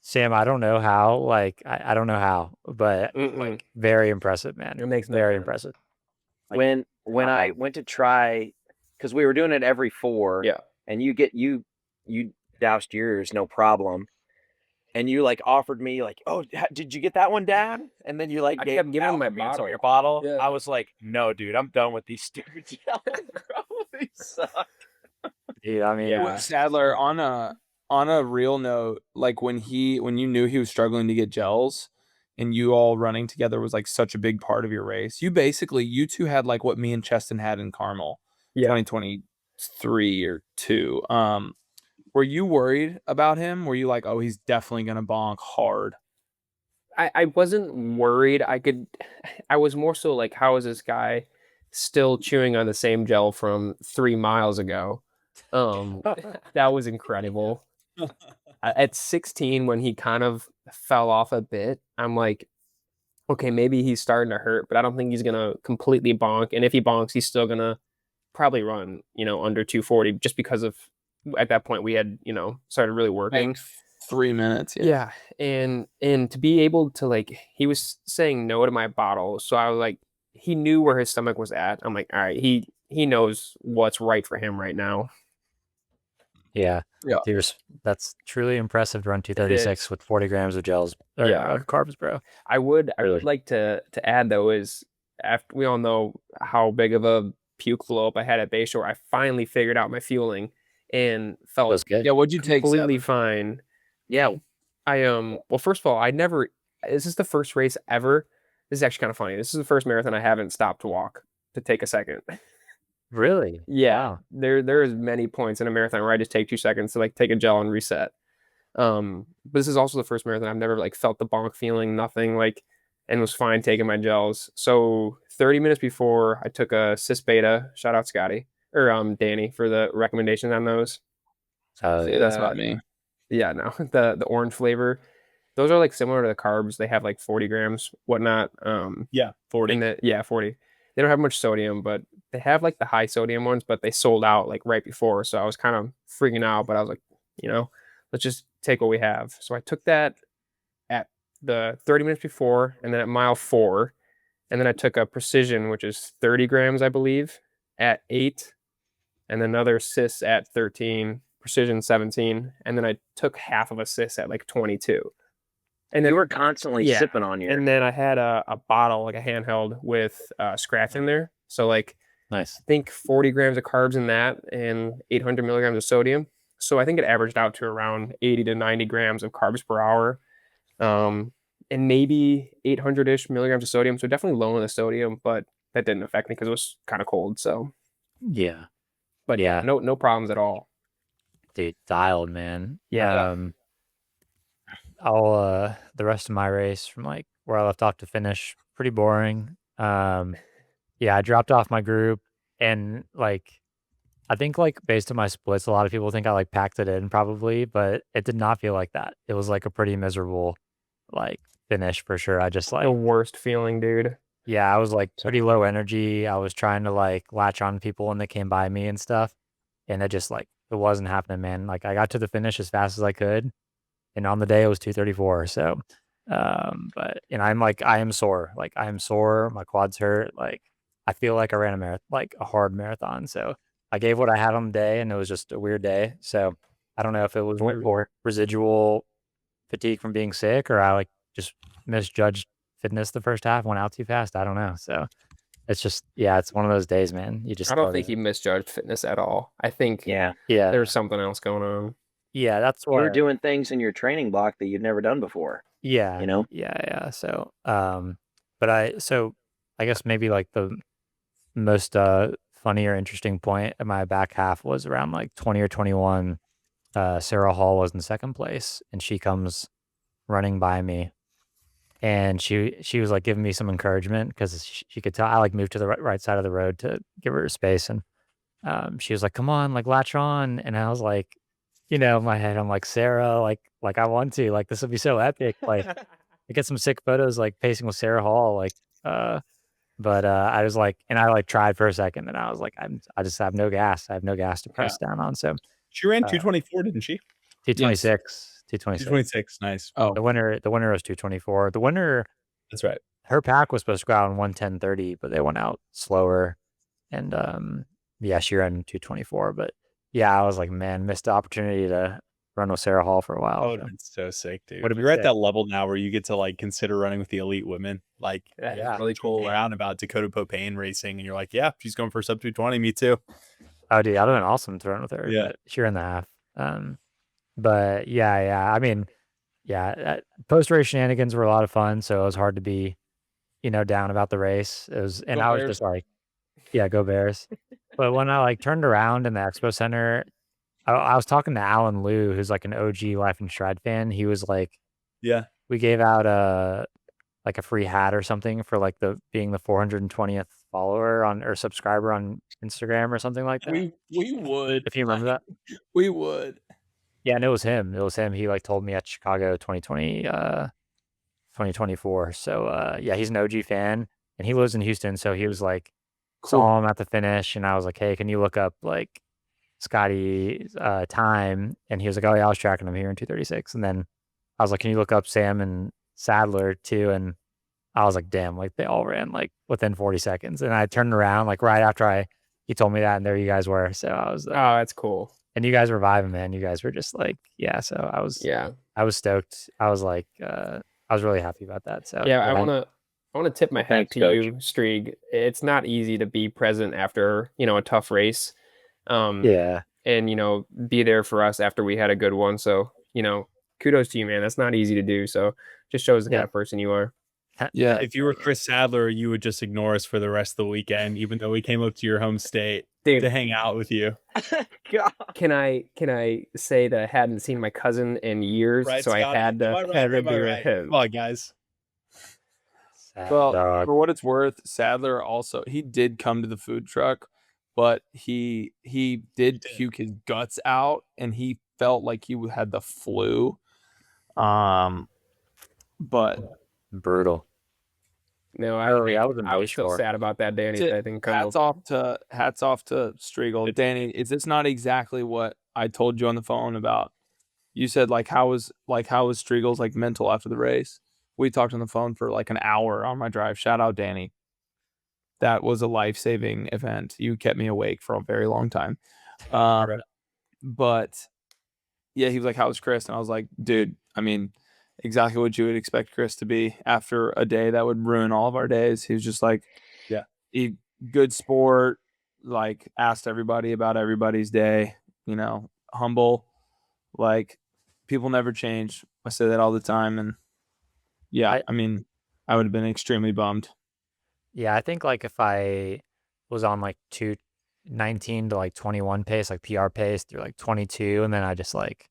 Sam, I don't know how, like I don't know how, but like very impressive, man. It makes no very sense. impressive. When I went to try, because we were doing it every 4, Yeah. and you doused yours no problem, and you like offered me like, "Oh, did you get that one down?" And then you like I kept giving him my me some of bottle. your bottle. Yeah. I was like, "No, dude, I'm done with these stupid gels, bro. They suck." Dude, I mean, Yeah. Sadler, on a real note, like when you knew he was struggling to get gels and you all running together was like such a big part of your race. You two had like what me and Cheston had in Carmel, 2023 or 2. Were you worried about him? Were you like, "Oh, he's definitely gonna bonk hard"? I wasn't worried. I was more so like, how is this guy still chewing on the same gel from 3 miles ago? That was incredible. At 16, when he kind of fell off a bit, I'm like, okay, maybe he's starting to hurt, but I don't think he's gonna completely bonk. And if he bonks, he's still gonna probably run, under 240, just because of at that point we had, started really working. Like 3 minutes. Yeah. And to be able to, like, he was saying no to my bottle, so I was like, he knew where his stomach was at. I'm like, all right, he knows what's right for him right now. yeah. Yeah. Dude, that's truly impressive to run 236 with 40 grams of gels. Or, Yeah. carbs, bro. I would Really. like to add, though, is after we all know how big of a puke blow up I had at Bayshore, I finally figured out my fueling and felt Was good. Yeah, what'd you take? completely Sadler? fine. Yeah, well, first of all, this is the first race ever. This is actually kind of funny. This is the first marathon I haven't stopped to walk to take a second. Really? Yeah. Wow. There is many points in a marathon where I just take 2 seconds to like take a gel and reset. But this is also the first marathon I've never like felt the bonk feeling, nothing, like, and was fine taking my gels. So 30 minutes before, I took a cis beta. Shout out Scotty or Danny for the recommendation on those. Yeah, that's not me. Yeah, no, the orange flavor. Those are like similar to the carbs. They have like 40 grams, whatnot. Yeah, 40. 40. They don't have much sodium, but they have like the high sodium ones, but they sold out like right before. So I was kind of freaking out, but I was like, let's just take what we have. So I took that at the 30 minutes before, and then at mile 4, and then I took a precision, which is 30 grams, I believe, at 8, and another cis at 13, precision 17, and then I took half of a cis at like 22. And then You were constantly sipping on your. and then I had a bottle, like a handheld with scratch in there. So like, Nice. I think 40 grams of carbs in that and 800 milligrams of sodium. So I think it averaged out to around 80 to 90 grams of carbs per hour. And maybe 800-ish milligrams of sodium. So definitely low in the sodium, but that didn't affect me because it was kind of cold. So, Yeah. but Yeah. no problems at all. Dude, dialed, man. Yeah. I'll the rest of my race from like where I left off to finish, pretty boring. Yeah, I dropped off my group, and like I think like based on my splits, a lot of people think I like packed it in probably, but it did not feel like that. It was like a pretty miserable like finish for sure. I just The like worst feeling, dude. Yeah, I was like pretty low energy. I was trying to like latch on to people when they came by me and stuff. And it just like, it wasn't happening, man. Like I got to the finish as fast as I could. And on the day it was 2:34. So, but, and I am sore. Like I am sore. My quads hurt. Like I feel like I ran a marathon, like a hard marathon. So I gave what I had on the day and it was just a weird day. So I don't know if it was residual fatigue from being sick or I like just misjudged fitness the first half, went out too fast. I don't know. So it's just, yeah, it's one of those days, man. You just I don't gotta- think he misjudged fitness at all. I think Yeah. yeah, there's something else going on. yeah, that's You were what, doing things in your training block that you'd never done before. yeah, You know? yeah. So, but I guess maybe like the most funny or interesting point in my back half was around like 20 or 21. Sarah Hall was in second place, and she comes running by me, and she was like giving me some encouragement because she could tell I like moved to the right side of the road to give her space, and she was like, "Come on, like latch on," and I was like, in my head, I'm like, Sarah, like I want to, like this would be so epic, like I get some sick photos like pacing with Sarah Hall, like but I was like, and I like tried for a second, and I was like, I just have no gas. I have no gas to press down on. So She ran 224, didn't she? 226, 226. 226, nice. Oh, The winner was 224. The winner, That's right. her pack was supposed to go out in 1:10:30, but they went out slower. And yeah, she ran 224. But yeah, I was like, man, missed the opportunity to run with Sarah Hall for a while. Oh, so. that's so sick, dude. Would've been You're at sick. that level now where you get to like consider running with the elite women. Like, That is Yeah. really cool. around about Dakota Popane racing, and you're like, yeah, she's going for sub 220. Me too. Oh, dude, I'd have been awesome to run with her. Yeah. But she ran the half. But yeah. I mean, yeah, post race shenanigans were a lot of fun. So it was hard to be, down about the race. It was, and Go I was Bears. just like, yeah, go Bears. But when I like turned around in the expo center, I was talking to Alan Liu, who's like an OG Life and Stride fan. He was like, Yeah. we gave out a free hat or something for like being the 420th follower or subscriber on Instagram or something like that. we would. If you remember that. We would. Yeah, and it was him. He like told me at Chicago 2024. So yeah, he's an OG fan and he lives in Houston. So he was like, saw him at the finish, and I was like, hey, can you look up like Scotty's time? And he was like, oh yeah, I was tracking him here in 2:36. And then I was like, can you look up Sam and Sadler too? And I was like, damn, like they all ran like within 40 seconds. And I turned around like right after he told me that, and there you guys were. So I was Oh, that's cool. and you guys were vibing, man. You guys were just like, yeah. So I was stoked. I was like, I was really happy about that. So Yeah, I want to tip my hat Thanks, to Coach. you, Strieg. It's not easy to be present after, a tough race. yeah. And, be there for us after we had a good one. So, kudos to you, man. That's not easy to do. So just shows the kind of person you are. Yeah. If you were Chris Sadler, you would just ignore us for the rest of the weekend, even though we came up to your home state Dude, to hang out with you. God. can I say that I hadn't seen my cousin in years, Right, so Scotty? I had to, Am I right? had to Am I be right? with him. Come on, guys. Sad Well, dog. for what it's worth, Sadler also he did come to the food truck, but he did puke his guts out, and he felt like he had the flu. But Brutal. No, I was in I was still Bayshore. sad about that day. T- I think come hats off to Striegel. Danny, it's not exactly what I told you on the phone about. You said how was Striegel's like mental after the race? We talked on the phone for like an hour on my drive. Shout out Danny. That was a life-saving event. You kept me awake for a very long time. But yeah, he was like, "How was Chris?" And I was like, "Dude, I mean, exactly what you would expect Chris to be after a day that would ruin all of our days." He was just like, Yeah. he good sport, like asked everybody about everybody's day, humble, like people never change. I say that all the time. And yeah, I mean, I would have been extremely bummed. Yeah, I think like if I was on like 2:19 to like 21 pace, like PR pace through like 22, and then I just like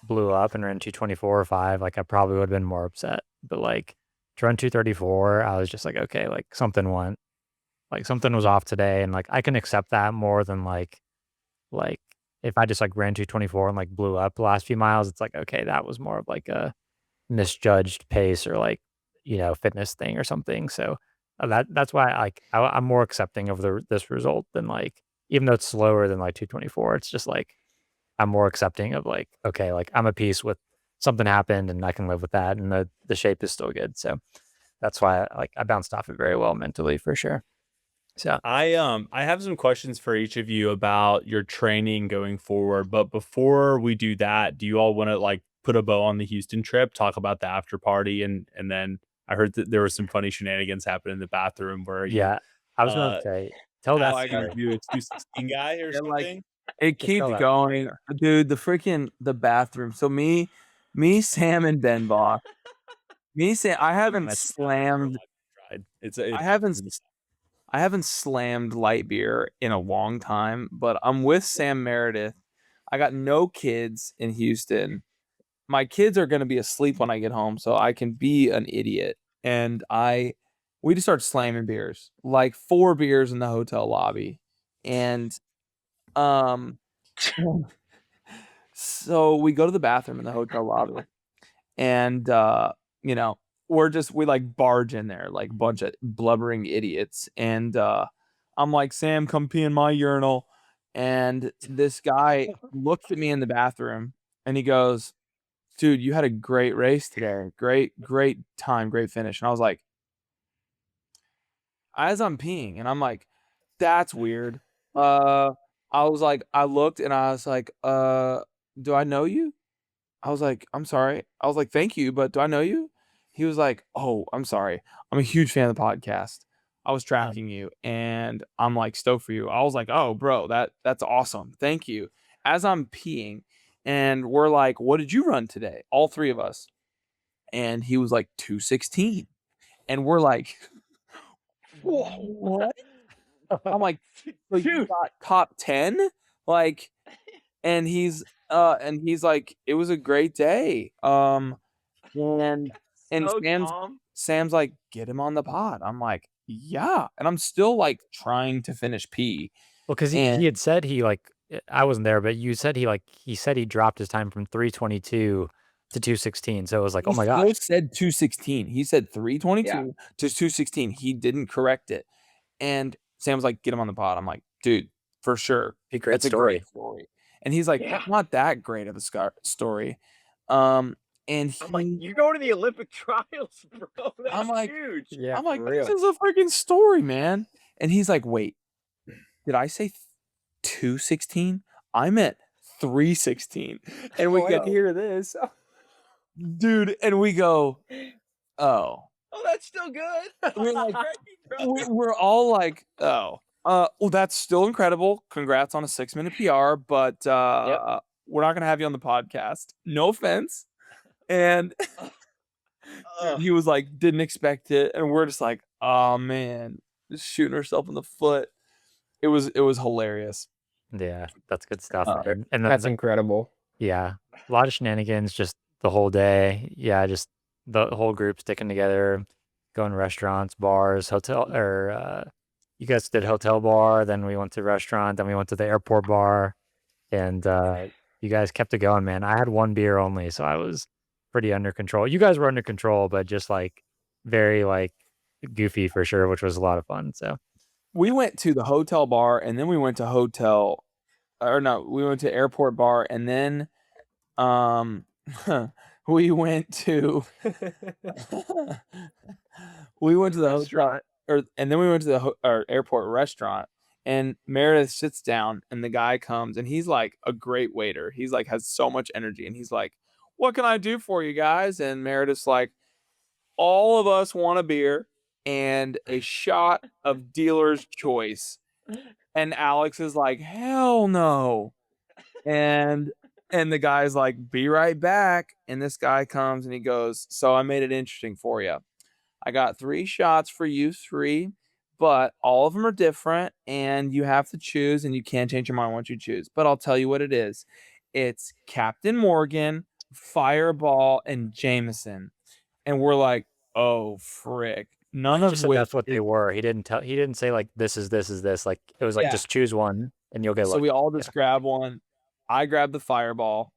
blew up and ran 2:24 or 5, like I probably would have been more upset. But like to run 2:34, I was just like, okay, like something went, like something was off today, and like I can accept that more than like if I just like ran 2:24 and like blew up the last few miles, it's like, okay, that was more of like a misjudged pace or like, fitness thing or something. So That's why I'm more accepting of this result than like, even though it's slower than like 224, it's just like I'm more accepting of like, okay, like I'm at peace with something happened and I can live with that, and the shape is still good. So that's why I bounced off it very well mentally for sure. So I have some questions for each of you about your training going forward. But before we do that, do you all want to like put a bow on the Houston trip, talk about the after party, and then I heard that there was some funny shenanigans happening in the bathroom where yeah, I was gonna uh, say, tell that asking story. if you a 216 guy or Yeah, like, something. it Just tell keeps that going, story. dude. The bathroom. So me, Sam, and Ben Bach. Sam. I haven't That's slammed. tried. I haven't. I haven't slammed light beer in a long time, but I'm with Sam Meredith. I got no kids in Houston. My kids are going to be asleep when I get home, so I can be an idiot. And we just started slamming beers, like 4 beers in the hotel lobby. And um so we go to the bathroom in the hotel lobby, and you know, we like barge in there like a bunch of blubbering idiots. And I'm like, Sam, come pee in my urinal. And this guy looks at me in the bathroom and he goes, dude, you had a great race today. Great time, great finish. And I was like, as I'm peeing, and I'm like, that's weird. I was like, I looked and I was like, do I know you? I was like, I'm sorry. I was like, thank you, but do I know you? He was like, oh, I'm sorry. I'm a huge fan of the podcast. I was tracking you and I'm like stoked for you. I was like, oh, bro, that's awesome. Thank you. As I'm peeing, and we're like, what did you run today? All 3 of us. And he was like 216. And we're like, what? I'm like, so you got top 10? Like, and he's like, it was a great day. And So Sam's calm. like, get him on the pod. I'm like, yeah. And I'm still like trying to finish pee. Well, because And he had said I wasn't there, but you said he said he dropped his time from 322 to 216. So it was like, oh he my still gosh. said 216. He said 322 Yeah. to 216. He didn't correct it. And Sam's like, get him on the pod. I'm like, dude, for sure. A great That's a story. great story. And he's like, Yeah. not that great of a story. And I'm like, he, you're going to the Olympic trials, bro. That's I'm like, huge. Yeah, I'm like, for this real. is a freaking story, man. And he's like, wait, did I say 216? I meant 316. And we Oh, I go, hear this. dude, and we go, oh. Oh, that's still good. We're like, Great, bro. we're all like, oh. Well, that's still incredible. Congrats on a 6-minute PR, but we're not gonna have you on the podcast. No offense. And he was like, didn't expect it, and we're just like, oh man, just shooting ourselves in the foot. It was hilarious. Yeah, that's good stuff, Uh, man. And That's incredible. yeah, a lot of shenanigans just the whole day. Yeah, just the whole group sticking together, going to restaurants, bars, hotel, or you guys did hotel bar, then we went to restaurant, then we went to the airport bar, and you guys kept it going, man. I had 1 beer only, so I was pretty under control. You guys were under control, but just like very like goofy for sure, which was a lot of fun. So we went to the hotel bar, and then we went to we went to airport bar, and then we went to we went to the hotel, and then we went to the airport restaurant. And Meredith sits down, and the guy comes, and he's like a great waiter. He's like has so much energy, and he's like, "What can I do for you guys?" And Meredith's like, "All of us want a beer and a shot of dealer's choice." And Alex is like, "Hell no!" And the guy's like, "Be right back." And this guy comes and he goes, "So I made it interesting for you. I got 3 shots for you 3, but all of them are different and you have to choose, and you can't change your mind once you choose. But I'll tell you what it is. It's Captain Morgan, Fireball, and Jameson." And we're like, "Oh, frick. None he of just said which that's what they is." were. He didn't say like this is this. Like it was like Yeah. just choose one and you'll get So lucky. we all just grabbed one. I grabbed the Fireball.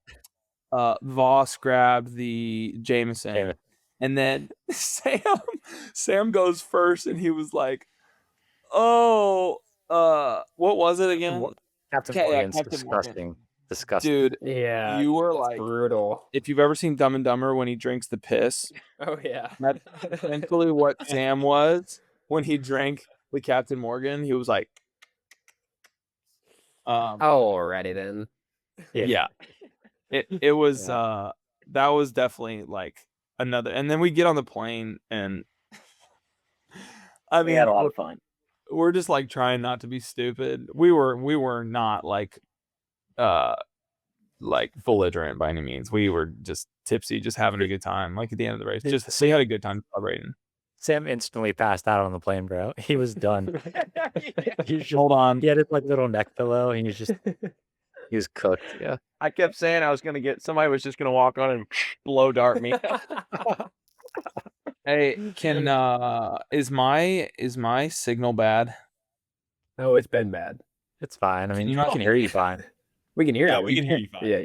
Voss grabbed the Jameson. Jameson. And then Sam goes first, and he was like, "Oh, what was it again?" Captain Yeah, Morgan's Captain Morgan. disgusting. Disgusting. Dude, Yeah, you were that's like, brutal. if you've ever seen Dumb and Dumber when he drinks the piss, Oh yeah. that's essentially what Sam was when he drank the Captain Morgan. He was like, Alrighty then. yeah. It was that was definitely like another. And then we get on the plane, and I We mean, had a lot of fun. we're just like trying not to be stupid. We were not like belligerent by any means. We were just tipsy, just having a good time. Like at the end of the race, just we had a good time celebrating. Sam instantly passed out on the plane, bro. He was done. Hold on. He had his like little neck pillow, and he was cooked. Yeah. I kept saying I was gonna get somebody was just gonna walk on and blow dart me. Hey, can is my signal bad? Oh, it's been bad. It's fine. I mean, you we not- can hear you fine. We can hear Yeah, you. we can hear you fine. Yeah,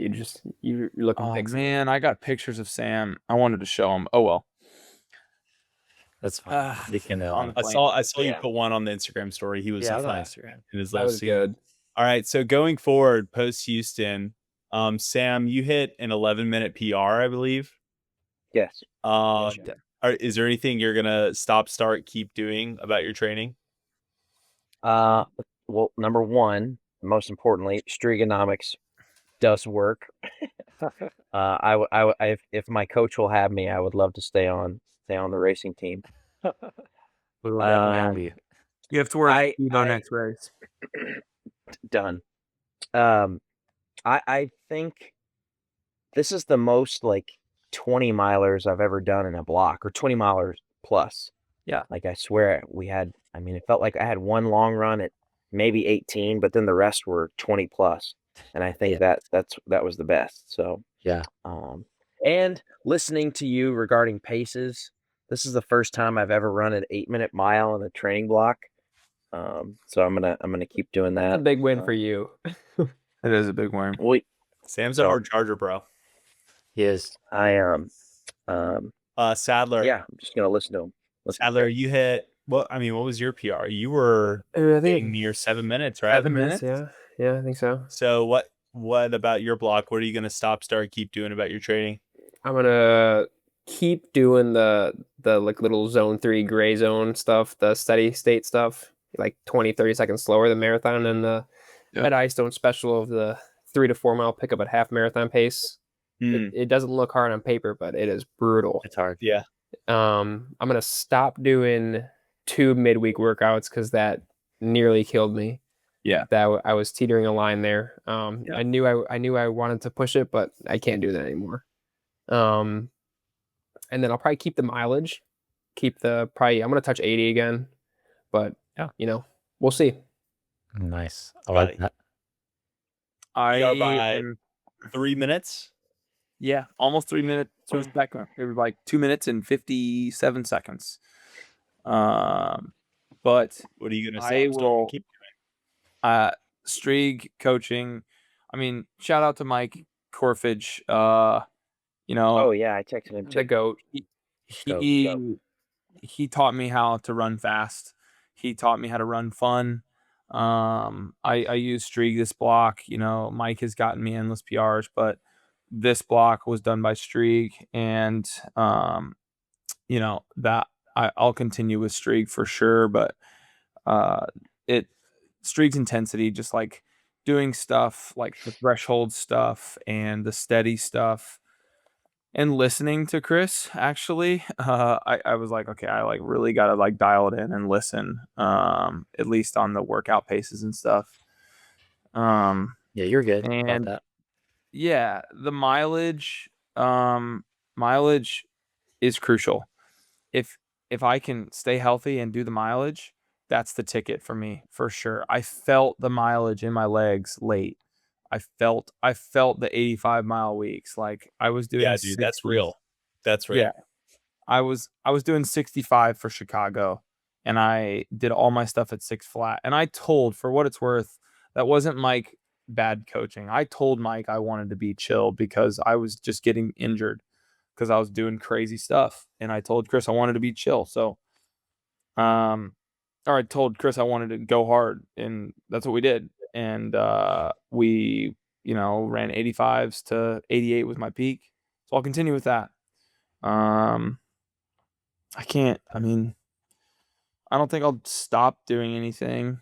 you're looking Oh pixel. man, I got pictures of Sam. I wanted to show him. Oh well. That's fine. You can on the I saw you Yeah. put one on the Instagram story. He was yeah, I was on fine Instagram. in his That last was season. good. All right, so going forward, post Houston, Sam, you hit an 11-minute PR, I believe. Yes. Is there anything you're gonna stop, start, keep doing about your training? Well, number one, most importantly, Striegonomics does work. If my coach will have me, I would love to stay on the racing team. We will definitely have you. You have to wear I- a I- next race. Done. I think this is the most like 20 milers I've ever done in a block, or 20 milers plus. Yeah. Like I swear it felt like I had one long run at maybe 18, but then the rest were 20 plus. And I think that was the best. So Yeah. and listening to you regarding paces, this is the first time I've ever run an 8-minute mile in a training block. So I'm gonna keep doing That's that. a big win for you. It is a big win. Well, Sam's a hard charger, bro. He is. I Sadler. yeah, I'm just gonna listen to him. Sadler, you hit what was your PR? You were I getting near 7 minutes, right? 7 minutes? Yeah, I think so. So what about your block? What are you gonna stop, start, keep doing about your training? I'm gonna keep doing the like little zone 3 gray zone stuff, the steady state stuff, like 20-30 seconds slower than marathon, and the Ed Eyestone special of the 3 to 4 mile pickup at half marathon pace. It doesn't look hard on paper, but it is brutal. It's hard. Yeah. I'm gonna stop doing 2 midweek workouts because that nearly killed me. Yeah. That I was teetering a line there. I knew I wanted to push it, but I can't do that anymore. And then I'll probably keep the mileage. I'm gonna touch 80 again, but we'll see. Nice. I like that. By 3 minutes. Yeah, almost 3 minutes. So it's back. It was like 2 minutes and 57 seconds. But What are you gonna say? I will keep doing. Strieg coaching. I mean, shout out to Mike Corfage. Oh yeah, I texted him The too. goat. He taught me how to run fast. He taught me how to run fun. I use Strieg this block. Mike has gotten me endless PRs, but this block was done by Strieg, and that I'll continue with Strieg for sure. But Strieg's intensity, just like doing stuff like the threshold stuff and the steady stuff, and listening to Chris, actually, I was like, okay, I like really got to like dial it in and listen, at least on the workout paces and stuff. Yeah, you're good about And that. yeah, the mileage is crucial. If I can stay healthy and do the mileage, that's the ticket for me, for sure. I felt the mileage in my legs late. I felt the 85-mile weeks. Like I was doing. Yeah, dude, that's real. That's real. Yeah. I was doing 65 for Chicago, and I did all my stuff at 6 flat. And I told, for what it's worth, that wasn't Mike bad coaching. I told Mike I wanted to be chill because I was just getting injured. because I was doing crazy stuff, and I told Chris I wanted to be chill. So, or I told Chris I wanted to go hard, and that's what we did. And we, ran 85s to 88 was my peak. So I'll continue with that. I don't think I'll stop doing anything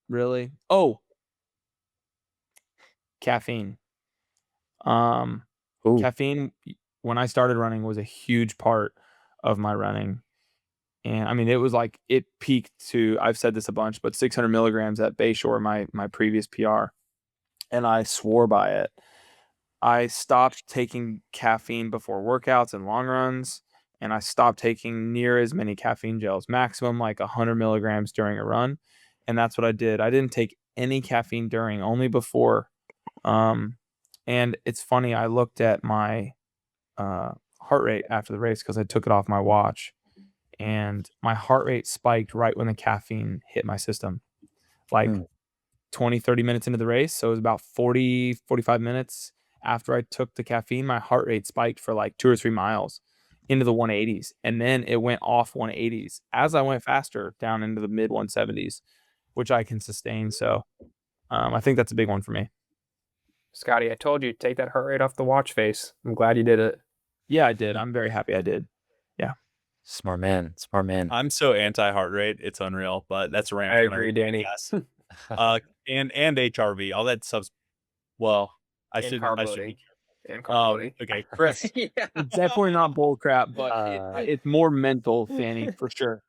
really. Oh, caffeine. Ooh. Caffeine when I started running was a huge part of my running. And I mean, it was like it peaked to, I've said this a bunch, but 600 milligrams at Bayshore, my previous PR. And I swore by it. I stopped taking caffeine before workouts and long runs. And I stopped taking near as many caffeine gels, maximum like 100 milligrams during a run. And that's what I did. I didn't take any caffeine during, only before. And it's funny, I looked at my heart rate after the race because I took it off my watch, and my heart rate spiked right when the caffeine hit my system, like 20, 30 minutes into the race. So it was about 40, 45 minutes after I took the caffeine, my heart rate spiked for like 2 or 3 miles into the 180s. And then it went off 180s as I went faster down into the mid 170s, which I can sustain. So I think that's a big one for me. Scotty, I told you, take that heart rate off the watch face. I'm glad you did it. Yeah, I did. I'm very happy I did. Smart man. I'm so anti heart rate, it's unreal. But that's a rant. I agree, Danny. Yes. And HRV, all that stuff's. Well, I And should. carb I should. loading. And carb loading. Okay, Chris. Yeah. It's definitely not bull crap, but it's more mental, Fanny, for sure.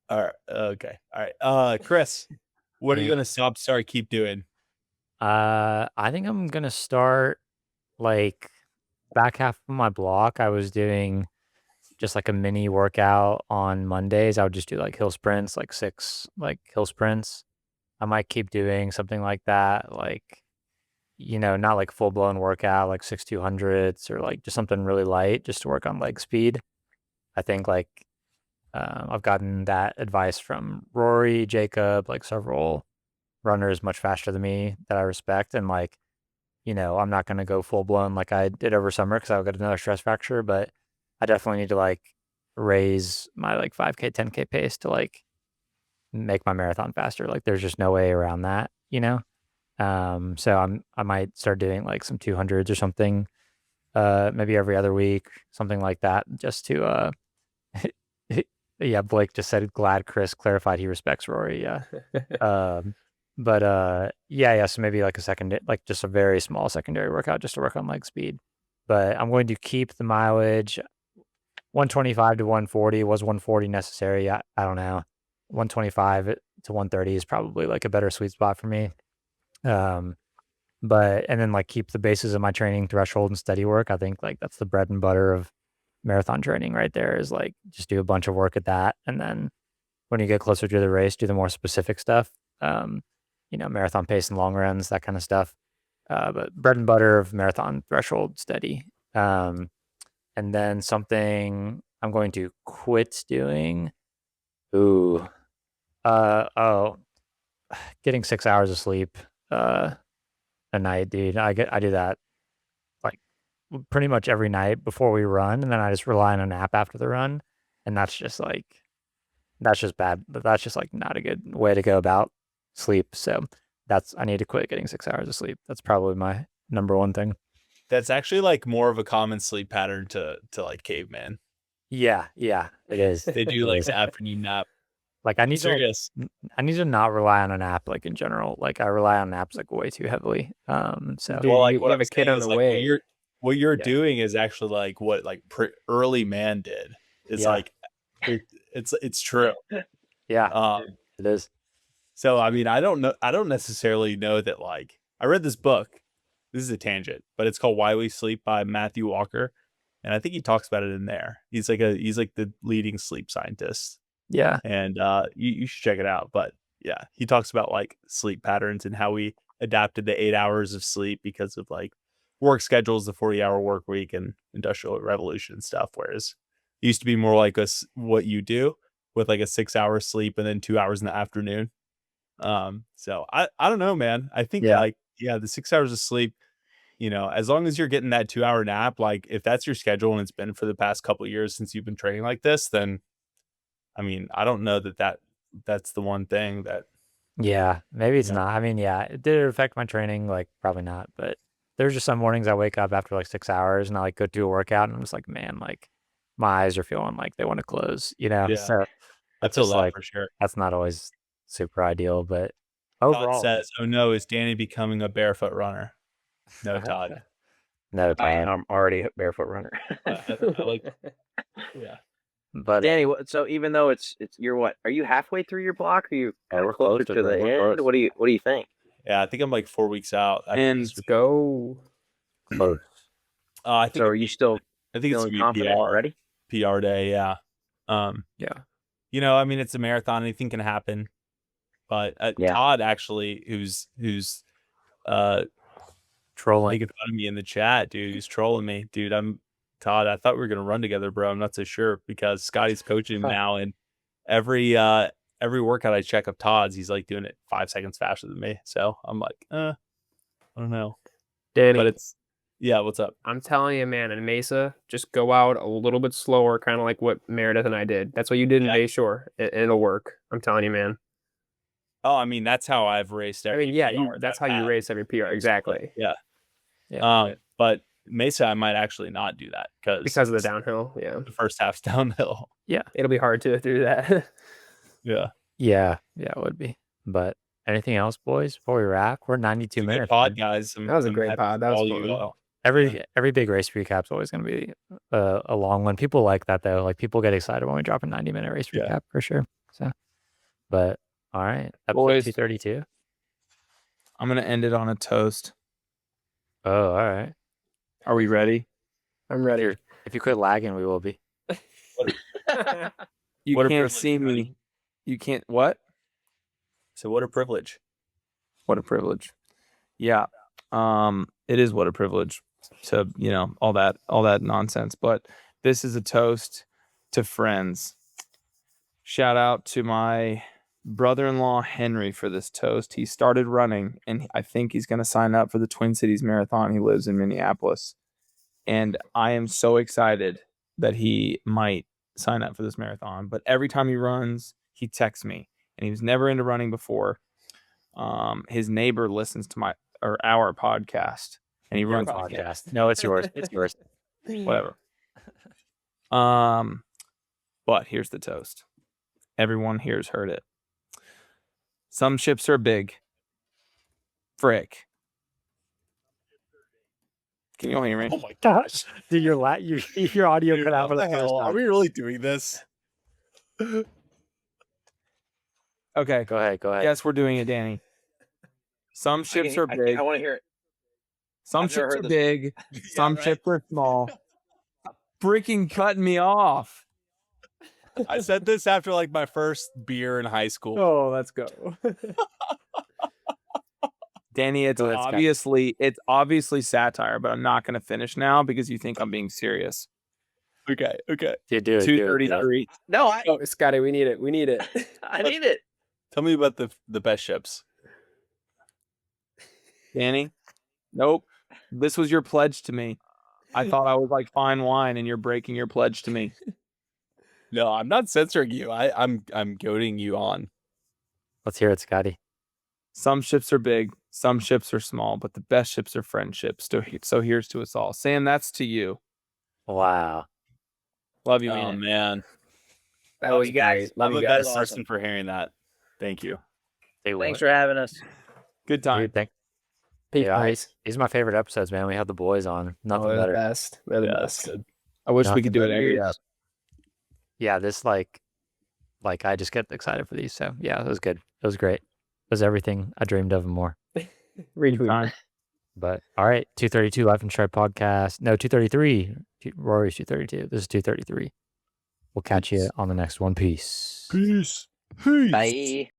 All right. Okay. All right. Chris, what are you gonna start keep doing? I think I'm gonna start like back half of my block. I was doing just like a mini workout on Mondays. I would just do like hill sprints, like 6 like hill sprints. I might keep doing something like that, like not like full blown workout, like 6 200s or like just something really light, just to work on leg speed. I think like I've gotten that advice from Rory, Jacob, like several runners much faster than me that I respect, and like I'm not going to go full blown like I did over summer because I'll get another stress fracture, but I definitely need to like raise my like 5K, 10K pace to like make my marathon faster. Like there's just no way around that. So I might start doing like some 200s or something, maybe every other week, something like that, just to yeah, Blake just said glad Chris clarified he respects Rory. Yeah. Yeah, so maybe like like just a very small secondary workout just to work on leg speed. But I'm going to keep the mileage 125 to 140. Was 140 necessary? I don't know. 125 to 130 is probably like a better sweet spot for me. And then like keep the basis of my training threshold and steady work. I think like that's the bread and butter of marathon training right there, is like just do a bunch of work at that. And then when you get closer to the race, do the more specific stuff. Marathon pace and long runs, that kind of stuff. But bread and butter of marathon threshold steady. And then something I'm going to quit doing. Getting 6 hours of sleep a night, dude. I do that like pretty much every night before we run, and then I just rely on a nap after the run, and that's just bad. That's just like not a good way to go about sleep. So I need to quit getting 6 hours of sleep. That's probably my number one thing. That's actually like more of a common sleep pattern to like caveman. Yeah, it is. They do like afternoon nap. Like I need Serious. to not rely on a nap, like in general. Like I rely on naps like way too heavily. So Dude, well, like you what have I'm a kid saying on is, the like, way. what you're Yeah. doing is actually like what like early man did. It's Yeah. like it's true. Yeah, it is. So I mean, I don't necessarily know that. Like I read this book. This is a tangent, but it's called Why We Sleep by Matthew Walker, and I think he talks about it in there. He's like the leading sleep scientist. Yeah. And you should check it out. But yeah, he talks about like sleep patterns and how we adapted the 8 hours of sleep because of like work schedules, the 40-hour work week, and industrial revolution and stuff. Whereas it used to be more like what you do with like a 6 hour sleep and then 2 hours in the afternoon. So I don't know, man. I think Yeah. like, yeah, the 6 hours of sleep, you know, as long as you're getting that 2-hour nap, like if that's your schedule and it's been for the past couple of years since you've been training like this, then I mean, I don't know that's the one thing that. Yeah, maybe it's Yeah. not. I mean, yeah, did it affect my training? Like, probably not. But there's just some mornings I wake up after like 6 hours and I like go do a workout and I'm just like, man, like my eyes are feeling like they want to close, you know? Yeah. So I it's feel just that like, for sure. that's not always super ideal, but Todd overall, says, "Oh no, is Danny becoming a barefoot runner?" No, Todd. no I time. am already a barefoot runner. I like. Yeah. But Danny, so even though it's you're what? Are you halfway through your block? Or are you we're closer close, to bro. the We're end? close. What do you think? Yeah, I think I'm like 4 weeks out. And Let's go. Close. I think So are you still I think it's feeling gonna be confident already? PR day. Yeah. Yeah. You know, I mean, it's a marathon. Anything can happen. But Yeah. Todd actually, who's Trolling. making fun of me in the chat, dude, who's trolling me, dude. Todd. I thought we were gonna run together, bro. I'm not so sure because Scotty's coaching him now, and every workout I check of Todd's, he's like doing it 5 seconds faster than me. So I'm like, I don't know. Danny, But it's what's up? I'm telling you, man, in Mesa, just go out a little bit slower, kind of like what Meredith and I did. That's what you did in Yeah. Bayshore, and it'll work. I'm telling you, man. Oh, I mean, that's how I've raced I every mean, yeah, PR that's that how I've you had. race every PR. Exactly. Yeah. Yeah. But Mesa, I might actually not do that Because of the downhill. Yeah. the first half's downhill. It'll be hard to do that. Yeah. Yeah, it would be. But anything else, boys, before we wrap? We're 92 It's a good minutes. pod, man. guys. That was a I'm great happy pod. for That was all fun. you all. Every big race recap's always going to be a long one. People like that though. Like people get excited when we drop a 90-minute race Yeah. recap for sure. So, but all right, episode Boys. 232. I'm gonna end it on a toast. Oh, all right. Are we ready? I'm ready. If you quit lagging, we will be. You What a can't privilege, see buddy. me. You can't. What? So what a privilege. What a privilege. Yeah. It is what a privilege to, all that nonsense. But this is a toast to friends. Shout out to my brother-in-law Henry for this toast. He started running and I think he's going to sign up for the Twin Cities Marathon. He lives in Minneapolis. And I am so excited that he might sign up for this marathon. But every time he runs, he texts me. And he was never into running before. His neighbor listens to our podcast, and he Your runs podcast. No, it's yours. It's yours. whatever. But here's the toast. Everyone here's heard it. Some ships are big. Frick. Can you all hear me? Oh my Gosh, dude, your audio cut out for the What the first hell? Are time. we really doing this? Okay. Go ahead. Yes, we're doing it, Danny. Some ships are big. I want to hear it. Some I've never ships heard are this. big. Some ships are small. Freaking cutting me off. I said this after like my first beer in high school. Oh, let's go. Danny, it's Go ahead, Scott. obviously satire, but I'm not going to finish now because you think I'm being serious. Okay. Dude, do it. 233. No, Oh, Scotty, we need it. We need it. I need it. Tell me about the best ships. Danny, nope. This was your pledge to me. I thought I was like fine wine, and you're breaking your pledge to me. No, I'm not censoring you. I'm goading you on. Let's hear it, Scotty. Some ships are big, some ships are small, but the best ships are friendships. So here's to us all. Sam, that's to you. Wow. Love you, Oh man. man, That Love was you guys. great. Love I'm you the guys. best person for hearing that. Thank you. Thanks for having us. Good time. Dude, thank Peace, Yeah, guys. these are my favorite episodes, man. We have the boys on. Nothing They're the better. best. They're the Yeah, best. that's good. I wish we Nothing could do it but every years. up. Yeah, this like I just get excited for these. So yeah, it was good. It was great. It was everything I dreamed of and more. Retweet. Time. But all right, 232 Life and Stripe podcast. No, 233. Rory's 232. This is 233. We'll catch you on the next one. Peace. Peace. Bye.